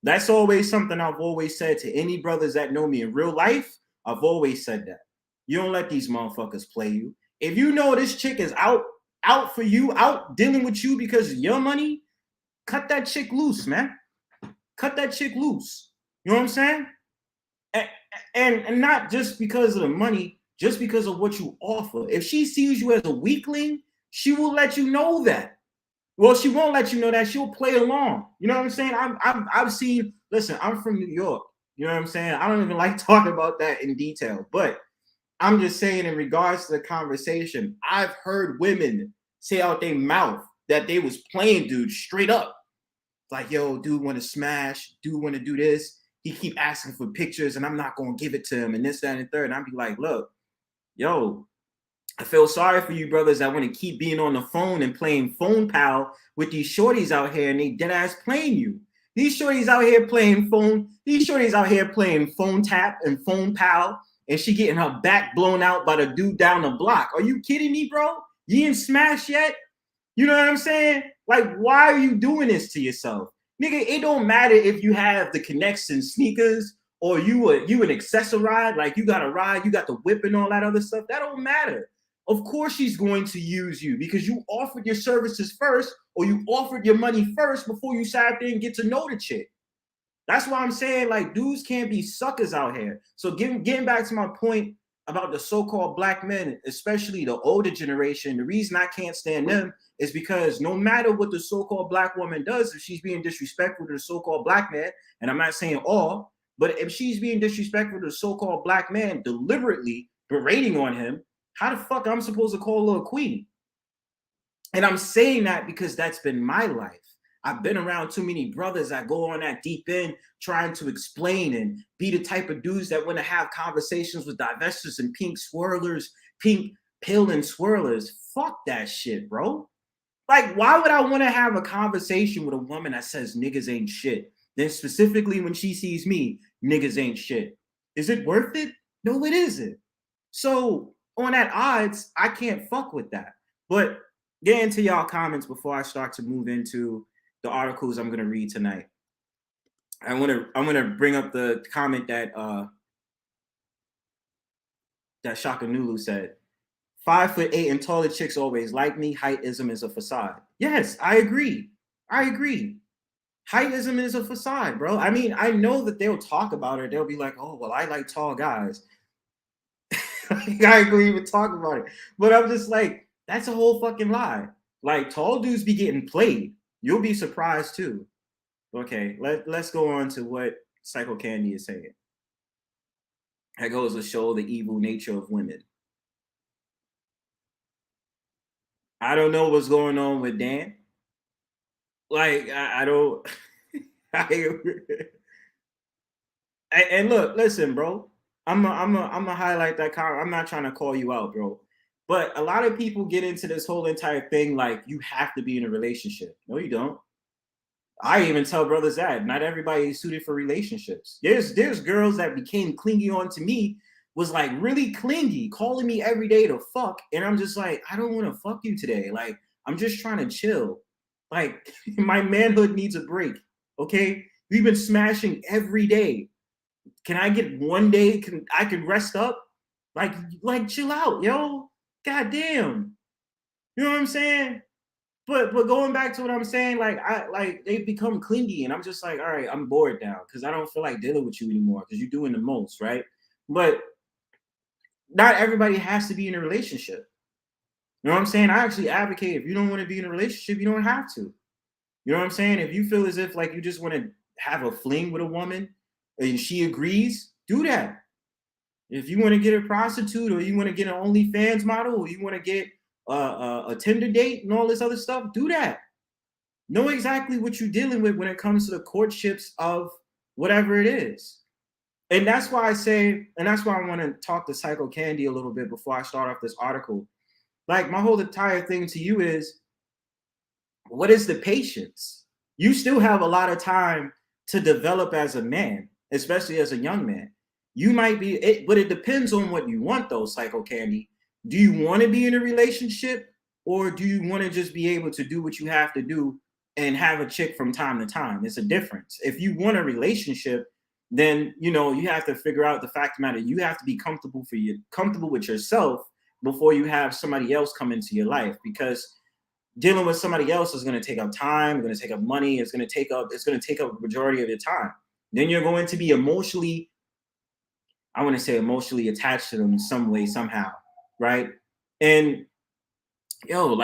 That's always something I've always said to any brothers that know me in real life. I've always said that. You don't let these motherfuckers play you. If you know this chick is out for you, out dealing with you because of your money, cut that chick loose, man. Cut that chick loose. You know what I'm saying? And not just because of the money, just because of what you offer. If she sees you as a weakling, she will let you know that. Well, she won't let you know that. She'll play along. You know what I'm saying? I've seen. Listen, I'm from New York. You know what I'm saying? I don't even like talking about that in detail, but I'm just saying, in regards to the conversation, I've heard women say out their mouth that they was playing dudes straight up. Like, yo, dude want to smash, dude want to do this. He keep asking for pictures, and I'm not gonna give it to him, and this, that, and the third. And I'd be like, look, yo, I feel sorry for you brothers that want to keep being on the phone and playing phone pal with these shorties out here, and they dead ass playing you. These shorties out here playing phone. These shorties out here playing phone tap and phone pal, and she getting her back blown out by the dude down the block. Are you kidding me, bro? You ain't smashed yet? You know what I'm saying? Like, why are you doing this to yourself? Nigga, it don't matter if you have the connects and sneakers, or you an accessoride, like you got a ride, you got the whip and all that other stuff. That don't matter. Of course she's going to use you, because you offered your services first, or you offered your money first before you sat there and get to know the chick. That's why I'm saying, like, dudes can't be suckers out here. So getting back to my point about the so-called black men, especially the older generation, the reason I can't stand them is because no matter what the so-called black woman does, if she's being disrespectful to the so-called black man, and I'm not saying all, but if she's being disrespectful to the so-called black man, deliberately berating on him, how the fuck I'm supposed to call her a queen? And I'm saying that because that's been my life. I've been around too many brothers that go on that deep end trying to explain and be the type of dudes that want to have conversations with divestors and pink swirlers, pink pill and swirlers. Fuck that shit, bro. Like, why would I want to have a conversation with a woman that says niggas ain't shit? Then specifically when she sees me, niggas ain't shit. Is it worth it? No, it isn't. So on that odds, I can't fuck with that. But get into y'all comments before I start to move into the articles I'm gonna read tonight. I'm gonna bring up the comment that Shaka Nulu said. 5'8" and taller chicks always like me. Heightism is a facade. Yes, I agree. I agree. Heightism is a facade, bro. I mean, I know that they'll talk about it. They'll be like, oh, well, I like tall guys. I agree even talk about it. But I'm just like, that's a whole fucking lie. Like, tall dudes be getting played. You'll be surprised too. Okay, let's go on to what Psycho Candy is saying. That goes to show the evil nature of women. I don't know what's going on with Dan. Like, I don't. And look, listen, bro. I'm a highlight that comment. I'm not trying to call you out, bro. But a lot of people get into this whole entire thing like you have to be in a relationship. No, you don't. I even tell brothers that not everybody is suited for relationships. There's girls that became clingy onto me, was like really clingy, calling me every day to fuck, and I'm just like, I don't want to fuck you today. Like, I'm just trying to chill. Like, my manhood needs a break. Okay, we've been smashing every day. Can I get one day? I can rest up? Like chill out, yo. God damn. You know what I'm saying? But going back to what I'm saying, like they've become clingy, and I'm just like, all right, I'm bored now because I don't feel like dealing with you anymore because you're doing the most, right? But not everybody has to be in a relationship. You know what I'm saying? I actually advocate if you don't want to be in a relationship, you don't have to. You know what I'm saying? If you feel as if like you just want to have a fling with a woman and she agrees, do that. If you want to get a prostitute, or you want to get an OnlyFans model, or you want to get a Tinder date and all this other stuff, do that. Know exactly what you're dealing with when it comes to the courtships of whatever it is. And that's why I say, and that's why I want to talk to Psycho Candy a little bit before I start off this article. Like, my whole entire thing to you is, what is the patience? You still have a lot of time to develop as a man, especially as a young man. You might be, but it depends on what you want, though, Psycho Candy. Do you want to be in a relationship, or do you want to just be able to do what you have to do and have a chick from time to time? It's a difference. If you want a relationship, then you have to figure out the fact of the matter. You have to be comfortable with yourself before you have somebody else come into your life, because dealing with somebody else is going to take up time, going to take up money, it's going to take up a majority of your time. Then you're going to be emotionally attached to them some way, somehow, right? And I'm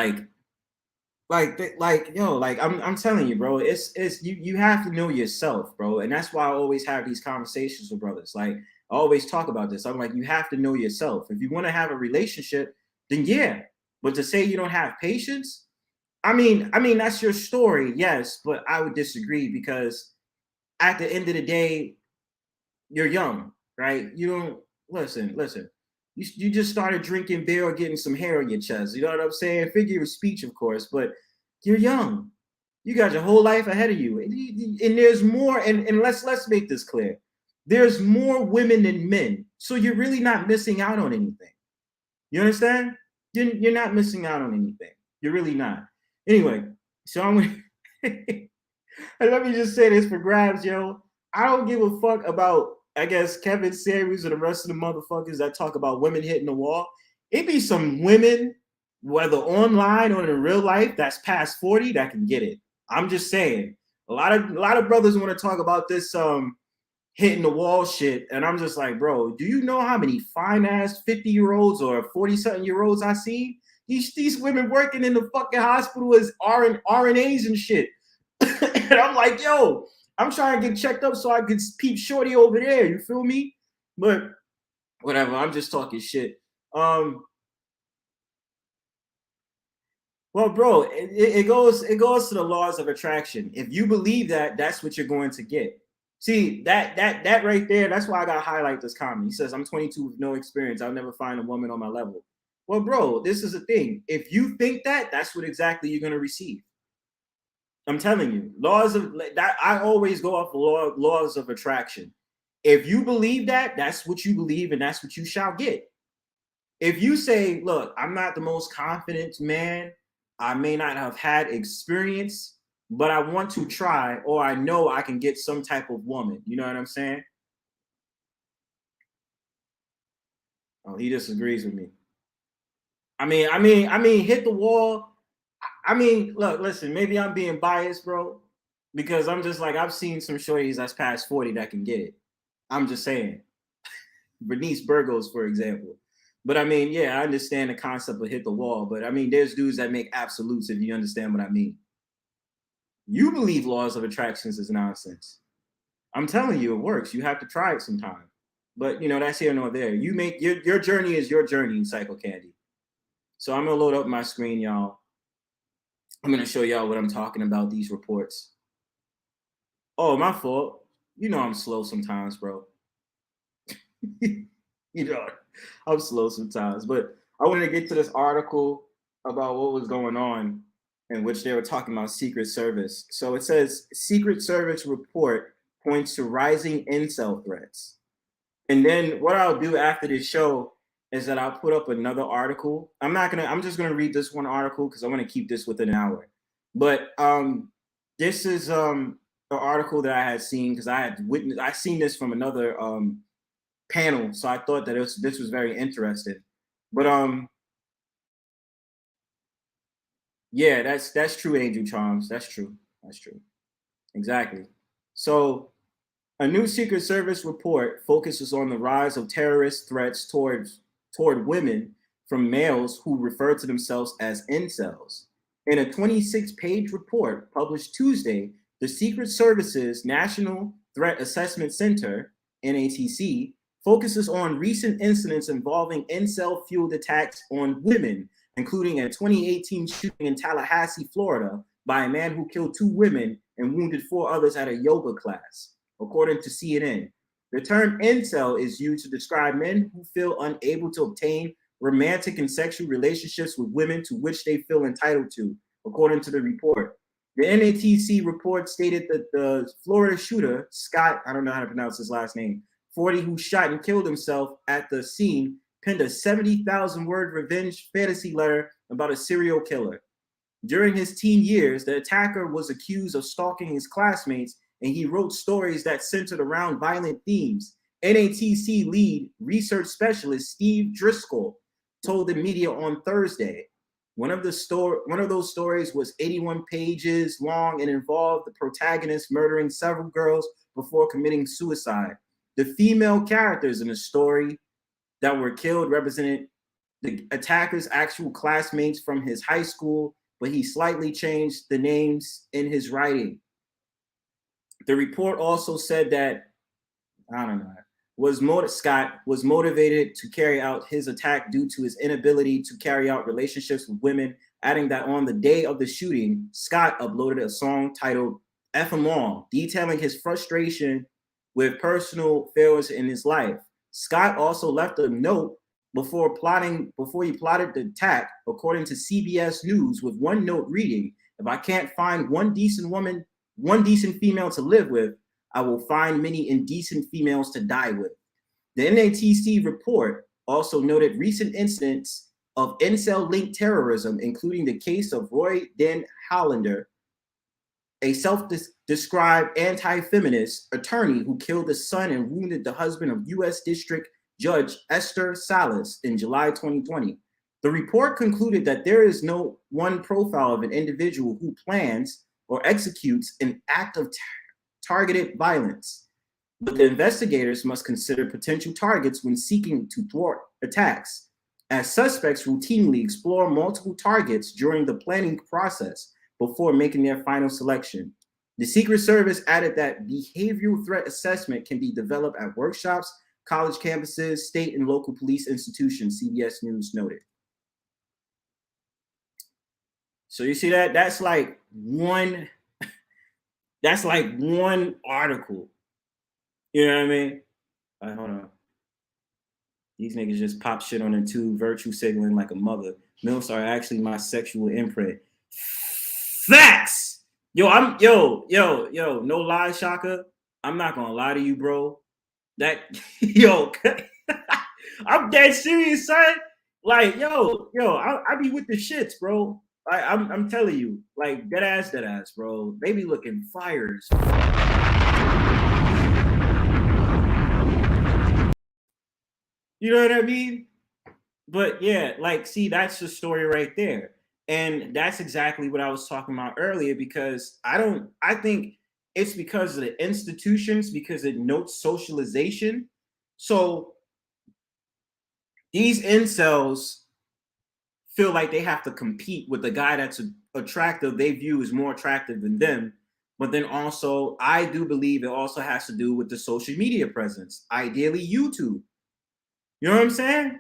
telling you, bro, it's you have to know yourself, bro. And that's why I always have these conversations with brothers. Like, I always talk about this. I'm like, you have to know yourself. If you want to have a relationship, then yeah. But to say you don't have patience, I mean, that's your story, yes, but I would disagree, because at the end of the day, you're young, right? You don't listen. You just started drinking beer or getting some hair on your chest. You know what I'm saying? Figure of speech, of course, but you're young. You got your whole life ahead of you, and there's more. And let's make this clear: there's more women than men, so you're really not missing out on anything. You understand? You're not missing out on anything. You're really not. Anyway, so I'm gonna and let me just say this for grabs, yo. I don't give a fuck about, I guess, Kevin Samuels and the rest of the motherfuckers that talk about women hitting the wall. It be some women, whether online or in real life, that's past 40 that can get it. I'm just saying. A lot of brothers want to talk about this hitting the wall shit, and I'm just like, bro, do you know how many fine ass 50-year-olds or 40-something-year-olds I see? These women working in the fucking hospital as RNAs and shit. And I'm like, yo, I'm trying to get checked up so I can peep shorty over there. You feel me? But whatever, I'm just talking shit. Well, bro, it goes to the laws of attraction. If you believe that, that's what you're going to get. See, that right there, that's why I gotta highlight this comment. He says, I'm 22 with no experience. I'll never find a woman on my level. Well, bro, this is the thing. If you think that, that's what exactly you're gonna receive. I'm telling you, laws of that. I always go off the laws of attraction. If you believe that, that's what you believe, and that's what you shall get. If you say, look, I'm not the most confident man, I may not have had experience, but I want to try, or I know I can get some type of woman. You know what I'm saying? Oh, he disagrees with me. I mean, hit the wall. I mean, look, listen, maybe I'm being biased, bro, because I'm just like, I've seen some shorties that's past 40 that can get it. I'm just saying. Bernice Burgos, for example. But I mean, yeah, I understand the concept of hit the wall, but I mean, there's dudes that make absolutes, if you understand what I mean. You believe laws of attractions is nonsense. I'm telling you, it works. You have to try it sometime. But that's here nor there. You make your journey is your journey in Psycho Candy. So I'm gonna load up my screen, y'all. I'm gonna show y'all what I'm talking about. These reports. Oh, my fault. I'm slow sometimes, bro. I'm slow sometimes. But I want to get to this article about what was going on, in which they were talking about Secret Service. So it says Secret Service report points to rising incel threats. And then what I'll do after this show is that I'll put up another article. I'm just gonna read this one article because I want to keep this within an hour. But this is an article that I had seen because I seen this from another panel, so I thought that this was very interesting. But yeah, that's true, Angel Charms. That's true. Exactly. So a new Secret Service report focuses on the rise of terrorist threats toward women from males who refer to themselves as incels. In a 26-page report published Tuesday, the Secret Service's National Threat Assessment Center, NATC, focuses on recent incidents involving incel-fueled attacks on women, including a 2018 shooting in Tallahassee, Florida, by a man who killed 2 women and wounded 4 others at a yoga class. according to CNN. The term incel is used to describe men who feel unable to obtain romantic and sexual relationships with women to which they feel entitled to, according to the report. The NATC report stated that the Florida shooter, Scott, I don't know how to pronounce his last name, 40, who shot and killed himself at the scene, penned a 70,000-word revenge fantasy letter about a serial killer. During his teen years, the attacker was accused of stalking his classmates, and he wrote stories that centered around violent themes. NATC lead research specialist Steve Driscoll told the media on Thursday. One of those stories was 81 pages long and involved the protagonist murdering several girls before committing suicide. The female characters in the story that were killed represented the attacker's actual classmates from his high school, but he slightly changed the names in his writing. The report also said that, Scott was motivated to carry out his attack due to his inability to carry out relationships with women, adding that on the day of the shooting, Scott uploaded a song titled F 'em All, detailing his frustration with personal failures in his life. Scott also left a note before he plotted the attack, according to CBS News, with one note reading, "If I can't find one decent female to live with, I will find many indecent females to die with." The NATC report also noted recent incidents of incel-linked terrorism, including the case of Roy Den Hollander, a self-described anti-feminist attorney who killed his son and wounded the husband of U.S. District Judge Esther Salas in July 2020. The report concluded that there is no one profile of an individual who plans or executes an act of targeted violence, but the investigators must consider potential targets when seeking to thwart attacks, as suspects routinely explore multiple targets during the planning process before making their final selection. The Secret Service added that behavioral threat assessment can be developed at workshops, college campuses, state and local police institutions, CBS News noted. So you see that? That's like one article. You know what I mean? All right, hold on. These niggas just pop shit on the tube, virtue signaling like a mother. MILFs are actually my sexual imprint. Facts! No lie, Shaka. I'm not gonna lie to you, bro. I'm dead serious, son. Like, I be with the shits, bro. I'm telling you, like, dead ass, bro. They be looking fires. You know what I mean? But yeah, like, see, that's the story right there. And that's exactly what I was talking about earlier, because I think it's because of the institutions, because it notes socialization. So these incels feel like they have to compete with the guy that's attractive, they view as more attractive than them. But then also, I do believe it also has to do with the social media presence, ideally YouTube. You know what I'm saying?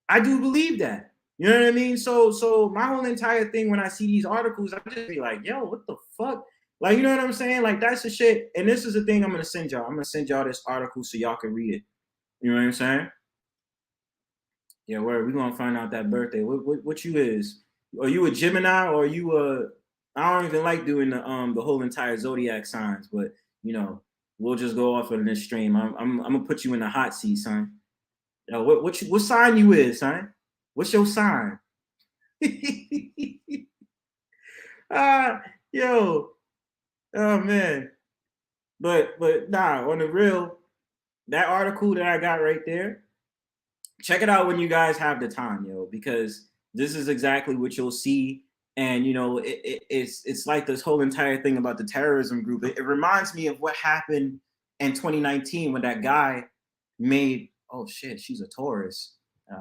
I do believe that. You know what I mean? So my whole entire thing when I see these articles, I just be like, yo, what the fuck? Like, you know what I'm saying? Like, that's the shit. And this is the thing I'm gonna send y'all. I'm gonna send y'all this article so y'all can read it. You know what I'm saying? Yeah, we're gonna find out that birthday. What you is? Are you a Gemini or are you a? I don't even like doing the whole entire zodiac signs, but you know, we'll just go off of this stream. I'm gonna put you in the hot seat, son. Yo, what sign you is, son? What's your sign? Yo, oh man. But nah, on the real, that article that I got right there, check it out when you guys have the time, yo, because this is exactly what you'll see. And you know, it's like this whole entire thing about the terrorism group. It reminds me of what happened in 2019 when that guy made. Oh shit, she's a Taurus.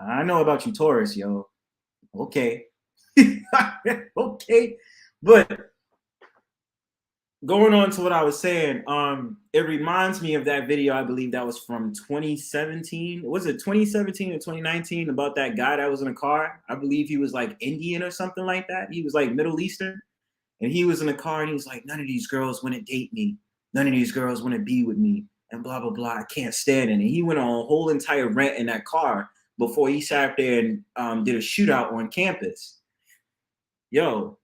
I know about you, Taurus, yo. Okay, okay, but going on to what I was saying, it reminds me of that video. I believe that was from 2017. Was it 2017 or 2019? About that guy that was in a car. I believe he was like Indian or something like that. He was like Middle Eastern, and he was in a car and he was like, "None of these girls want to date me. none of these girls want to be with me, and blah blah blah. I can't stand it. And he went on a whole entire rant in that car before he sat there and did a shootout on campus. Yo,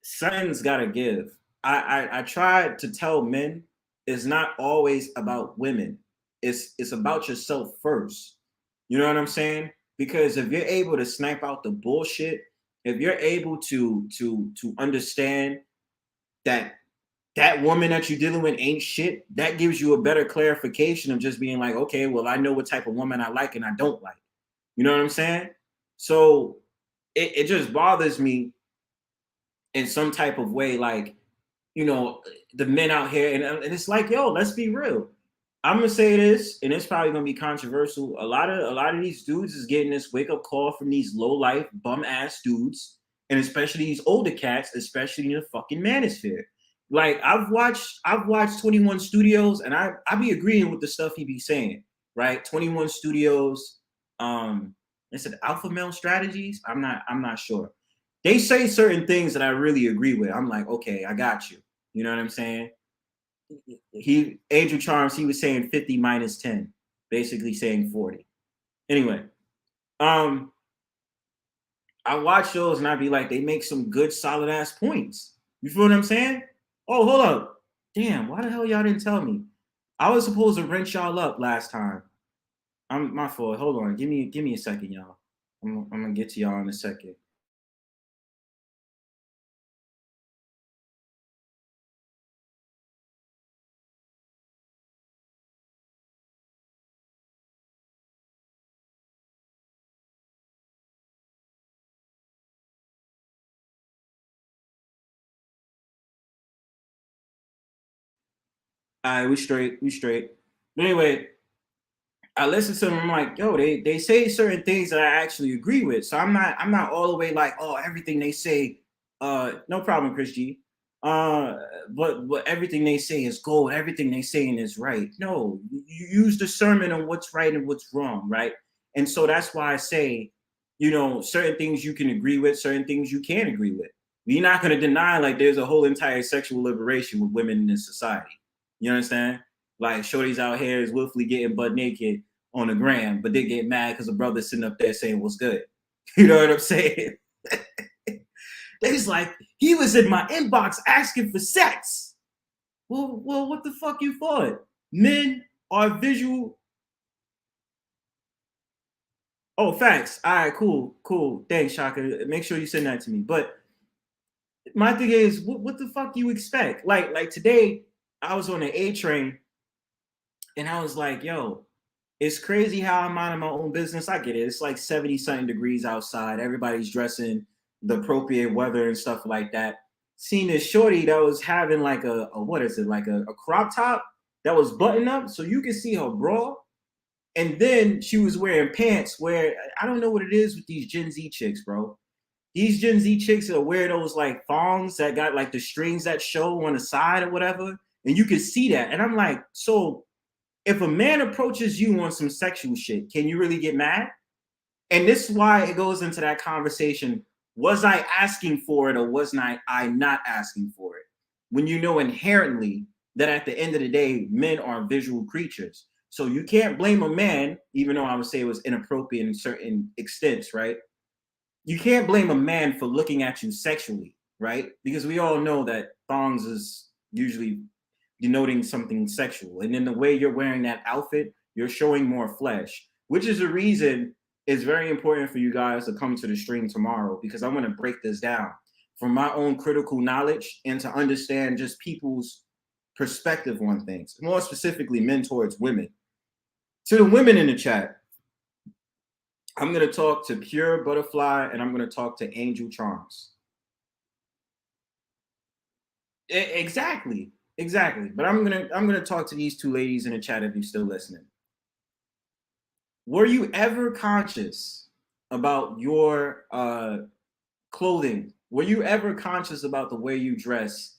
something's gotta give. I tried to tell men it's not always about women. It's about yourself first. You know what I'm saying? Because if you're able to snipe out the bullshit, if you're able to understand that that woman that you're dealing with ain't shit, that gives you a better clarification of just being like, okay, well, I know what type of woman I like and I don't like. You know what I'm saying? So it just bothers me in some type of way, like, you know, the men out here, and it's like, yo, let's be real. I'm gonna say this, and it's probably gonna be controversial. A lot of these dudes is getting this wake up call from these low life bum ass dudes, and especially these older cats, especially in the fucking manosphere. Like I've watched 21 Studios, and I be agreeing with the stuff he be saying, right? 21 Studios, is it Alpha Male Strategies? I'm not sure. They say certain things that I really agree with. I'm like, okay, I got you. You know what I'm saying? He Angel Charms, he was saying 50 minus 10, basically saying 40. Anyway, um, I watch those and I be like, they make some good solid ass points. You feel what I'm saying? Oh, hold up. Damn, why the hell y'all didn't tell me? I was supposed to rinse y'all up last time. I'm my fault. Hold on. Give me a second, y'all. I'm gonna get to y'all in a second. All right, we straight. But anyway, I listen to them. I'm like, yo, they say certain things that I actually agree with. So I'm not all the way like, oh, everything they say, no problem, Chris G. Uh, but everything they say is gold. Everything they saying is right. No, you use discernment on what's right and what's wrong, right? And so that's why I say, you know, certain things you can agree with, certain things you can't agree with. We're not going to deny like there's a whole entire sexual liberation with women in this society. You understand? Like shorties out here is willfully getting butt naked on the gram, but they get mad because the brother's sitting up there saying what's good. You know what I'm saying? They's like, he was in my inbox asking for sex. Well, what the fuck you for? Men are visual. Oh, facts. All right, cool. Thanks, Shaka. Make sure you send that to me. But my thing is, what the fuck you expect? Like today, I was on the A train and I was like, yo, it's crazy how I'm minding my own business. I get it. It's like 70 something degrees outside. Everybody's dressing the appropriate weather and stuff like that. Seen this shorty that was having like a what is it, like a crop top that was buttoned up so you could see her bra. And then she was wearing pants where I don't know what it is with these Gen Z chicks, bro. These Gen Z chicks that wear those like thongs that got like the strings that show on the side or whatever. And you can see that. And I'm like, so if a man approaches you on some sexual shit, can you really get mad? And this is why it goes into that conversation. Was I asking for it or was I not asking for it? When you know inherently that at the end of the day, men are visual creatures. So you can't blame a man, even though I would say it was inappropriate in certain extents, right? You can't blame a man for looking at you sexually, right? Because we all know that thongs is usually denoting something sexual. And in the way you're wearing that outfit, you're showing more flesh, which is a reason it's very important for you guys to come to the stream tomorrow because I want to break this down from my own critical knowledge and to understand just people's perspective on things, more specifically men towards women. To the women in the chat, I'm going to talk to Pure Butterfly and I'm going to talk to Angel Charms. Exactly. But I'm gonna talk to these two ladies in the chat if you're still listening. Were you ever conscious about your clothing? Were you ever conscious about the way you dress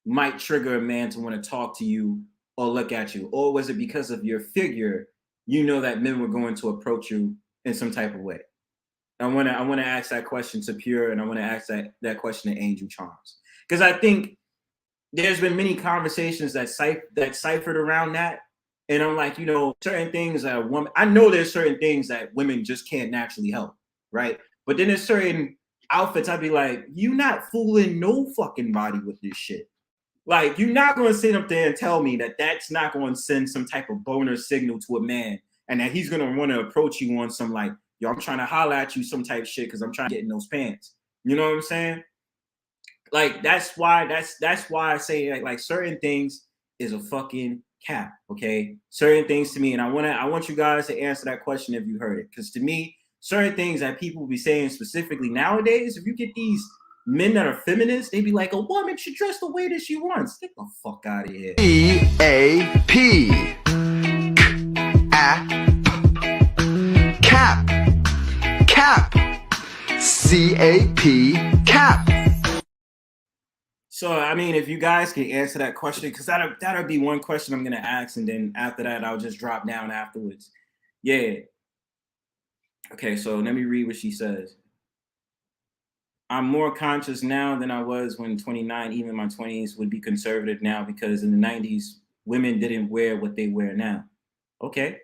might trigger a man to want to talk to you or look at you? Or was it because of your figure, you know that men were going to approach you in some type of way? I wanna ask that question to Pure and I want to ask that question to Angel Charms. Because I think there's been many conversations that ciphered around that. And I'm like, you know, certain things that a woman, I know there's certain things that women just can't naturally help, right? But then there's certain outfits I'd be like, you not fooling no fucking body with this shit. Like, you're not going to sit up there and tell me that that's not going to send some type of boner signal to a man and that he's going to want to approach you on some like, yo, I'm trying to holler at you some type of shit because I'm trying to get in those pants. You know what I'm saying? Like, that's why I say like certain things is a fucking cap, okay? Certain things to me, and I want you guys to answer that question if you heard it. Because to me, certain things that people be saying specifically nowadays, if you get these men that are feminists, they be like, a woman should dress the way that she wants. Get the fuck out of here. EAP. Cap. Cap. CAP. Cap. So, I mean, if you guys can answer that question, because that'll be one question I'm going to ask, and then after that, I'll just drop down afterwards. Yeah. Okay, so let me read what she says. I'm more conscious now than I was when 29, even my 20s would be conservative now because in the 90s, women didn't wear what they wear now. Okay.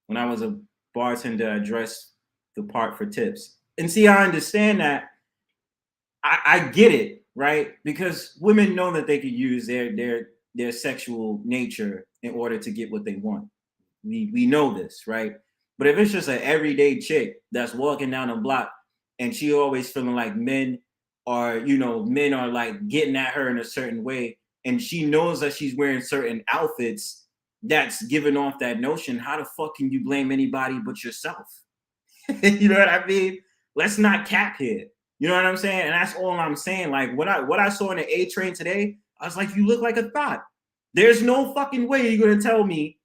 When I was a bartender, I dressed the part for tips. And see, I understand that. I get it, right? Because women know that they could use their sexual nature in order to get what they want. We know this, right? But if it's just an everyday chick that's walking down the block and she always feeling like men are like getting at her in a certain way, and she knows that she's wearing certain outfits that's giving off that notion, how the fuck can you blame anybody but yourself? You know what I mean? Let's not cap here. You know what I'm saying? And that's all I'm saying. Like what I saw in the A train today, I was like, you look like a thought. There's no fucking way you're gonna tell me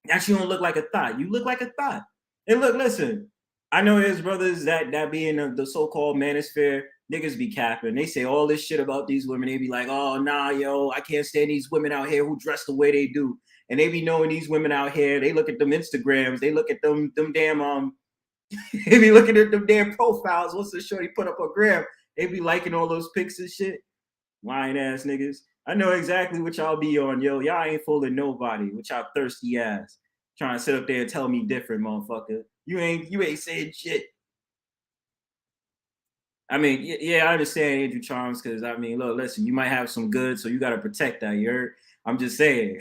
that you don't look like a thought. You look like a thought. And look, listen, I know there's brothers that be in the so-called manosphere, niggas be capping. They say all this shit about these women. They be like, oh, nah, yo, I can't stand these women out here who dress the way they do. And they be knowing these women out here, they look at them Instagrams, they look at them damn they be looking at them damn profiles. What's the shorty put up on gram? They be liking all those pics and shit. Lying ass niggas. I know exactly what y'all be on, yo. Y'all ain't fooling nobody with y'all thirsty ass. Trying to sit up there and tell me different, motherfucker. You ain't saying shit. I mean, yeah, I understand Andrew Charms, because I mean, look, listen, you might have some good, so you gotta protect that, you heard? I'm just saying.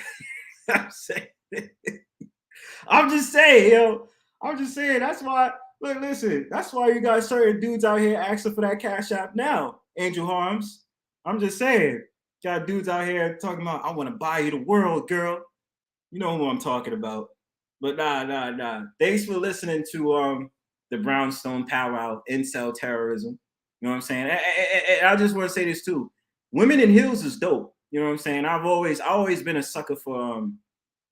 I'm just saying, yo. I'm just saying, that's why, look, listen, that's why you got certain dudes out here asking for that cash app now, Angel Harms. I'm just saying, got dudes out here talking about, I want to buy you the world, girl. You know who I'm talking about. But nah. Thanks for listening to the Brownstone Powwow, Incel Terrorism. You know what I'm saying? And I just want to say this too. Women in heels is dope. You know what I'm saying? I've always been a sucker for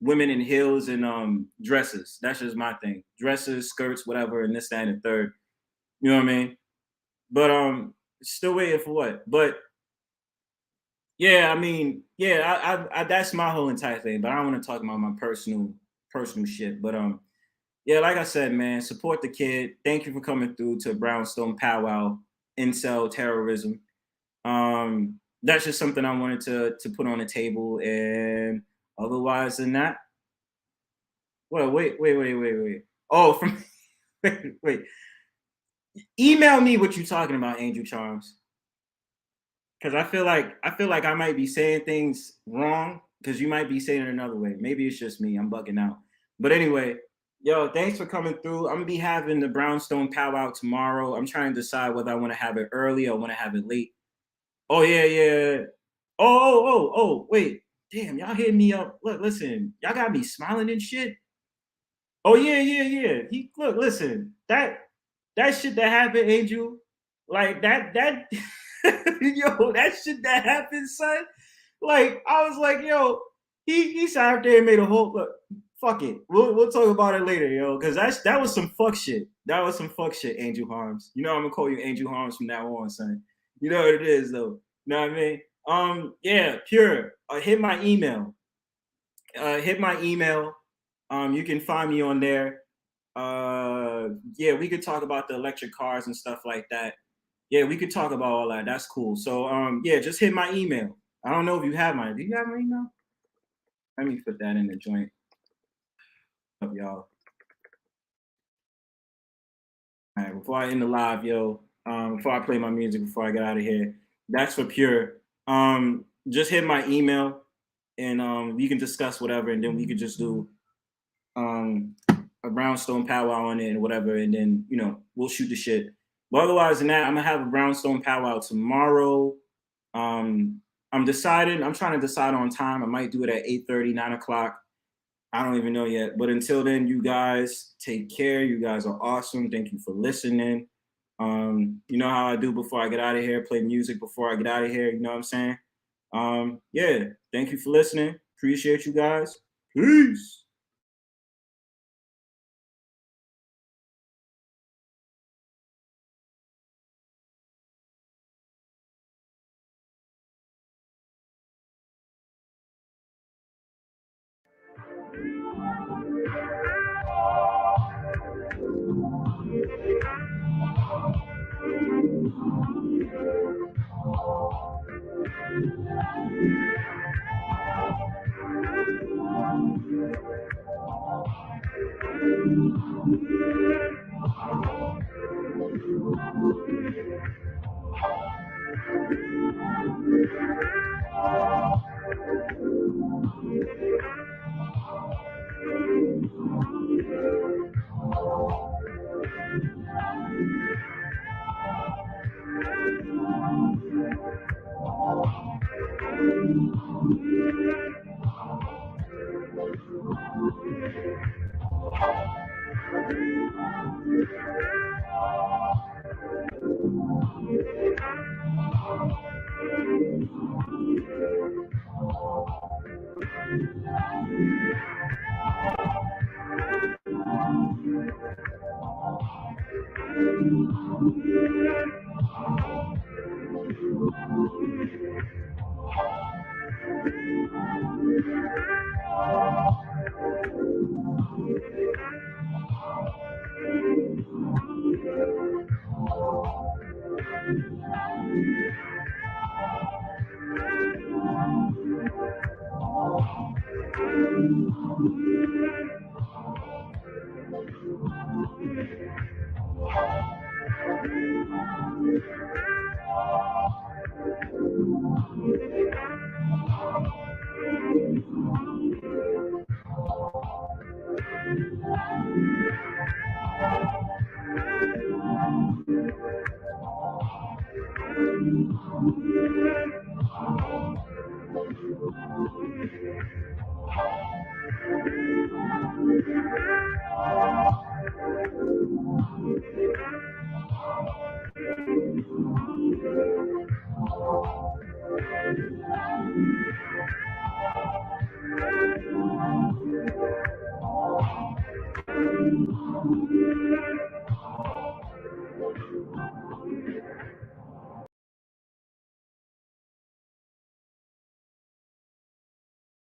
women in heels and dresses. That's just my thing. Dresses, skirts, whatever, and this, that, and the third. You know what I mean? But still waiting for what? But yeah, I mean, yeah, I that's my whole entire thing. But I don't want to talk about my personal shit. But yeah, like I said, man, support the kid. Thank you for coming through to Brownstone Powwow, Incel Terrorism. That's just something I wanted to put on the table. And otherwise than that, well, wait. Oh, from wait. Email me what you're talking about, Angel Charms. Because I feel like I might be saying things wrong because you might be saying it another way. Maybe it's just me. I'm bugging out. But anyway, yo, thanks for coming through. I'm gonna be having the Brownstone Powwow tomorrow. I'm trying to decide whether I want to have it early or want to have it late. Oh yeah. Oh, wait. Damn, y'all hit me up. Look, listen, y'all got me smiling and shit. Oh yeah. Look, listen, that shit that happened, Angel, like that yo, that shit that happened, son. Like, I was like, yo, he sat out there and made a whole look. Fuck it. We'll talk about it later, yo. Cause that was some fuck shit. That was some fuck shit, Angel Harms. You know I'm gonna call you Angel Harms from now on, son. You know what it is though. You know what I mean? Yeah, pure. Hit my email. You can find me on there. Yeah, we could talk about the electric cars and stuff like that. Yeah, we could talk about all that. That's cool. So yeah, just hit my email. I don't know if you have mine. Do you have my email? Let me put that in the joint. Up, y'all. All right, before I end the live, yo, before I play my music, before I get out of here, that's for Pure. Just hit my email and we can discuss whatever, and then we could just do a Brownstone powwow on it and whatever, and then we'll shoot the shit. But otherwise than that, I'm gonna have a Brownstone powwow tomorrow. I'm trying to decide on time. I might do it at 8:30, 9 o'clock. I don't even know yet. But until then, you guys take care. You guys are awesome. Thank you for listening. You know how I do before I get out of here, play music before I get out of here. You know what I'm saying? Yeah, thank you for listening. Appreciate you guys. Peace.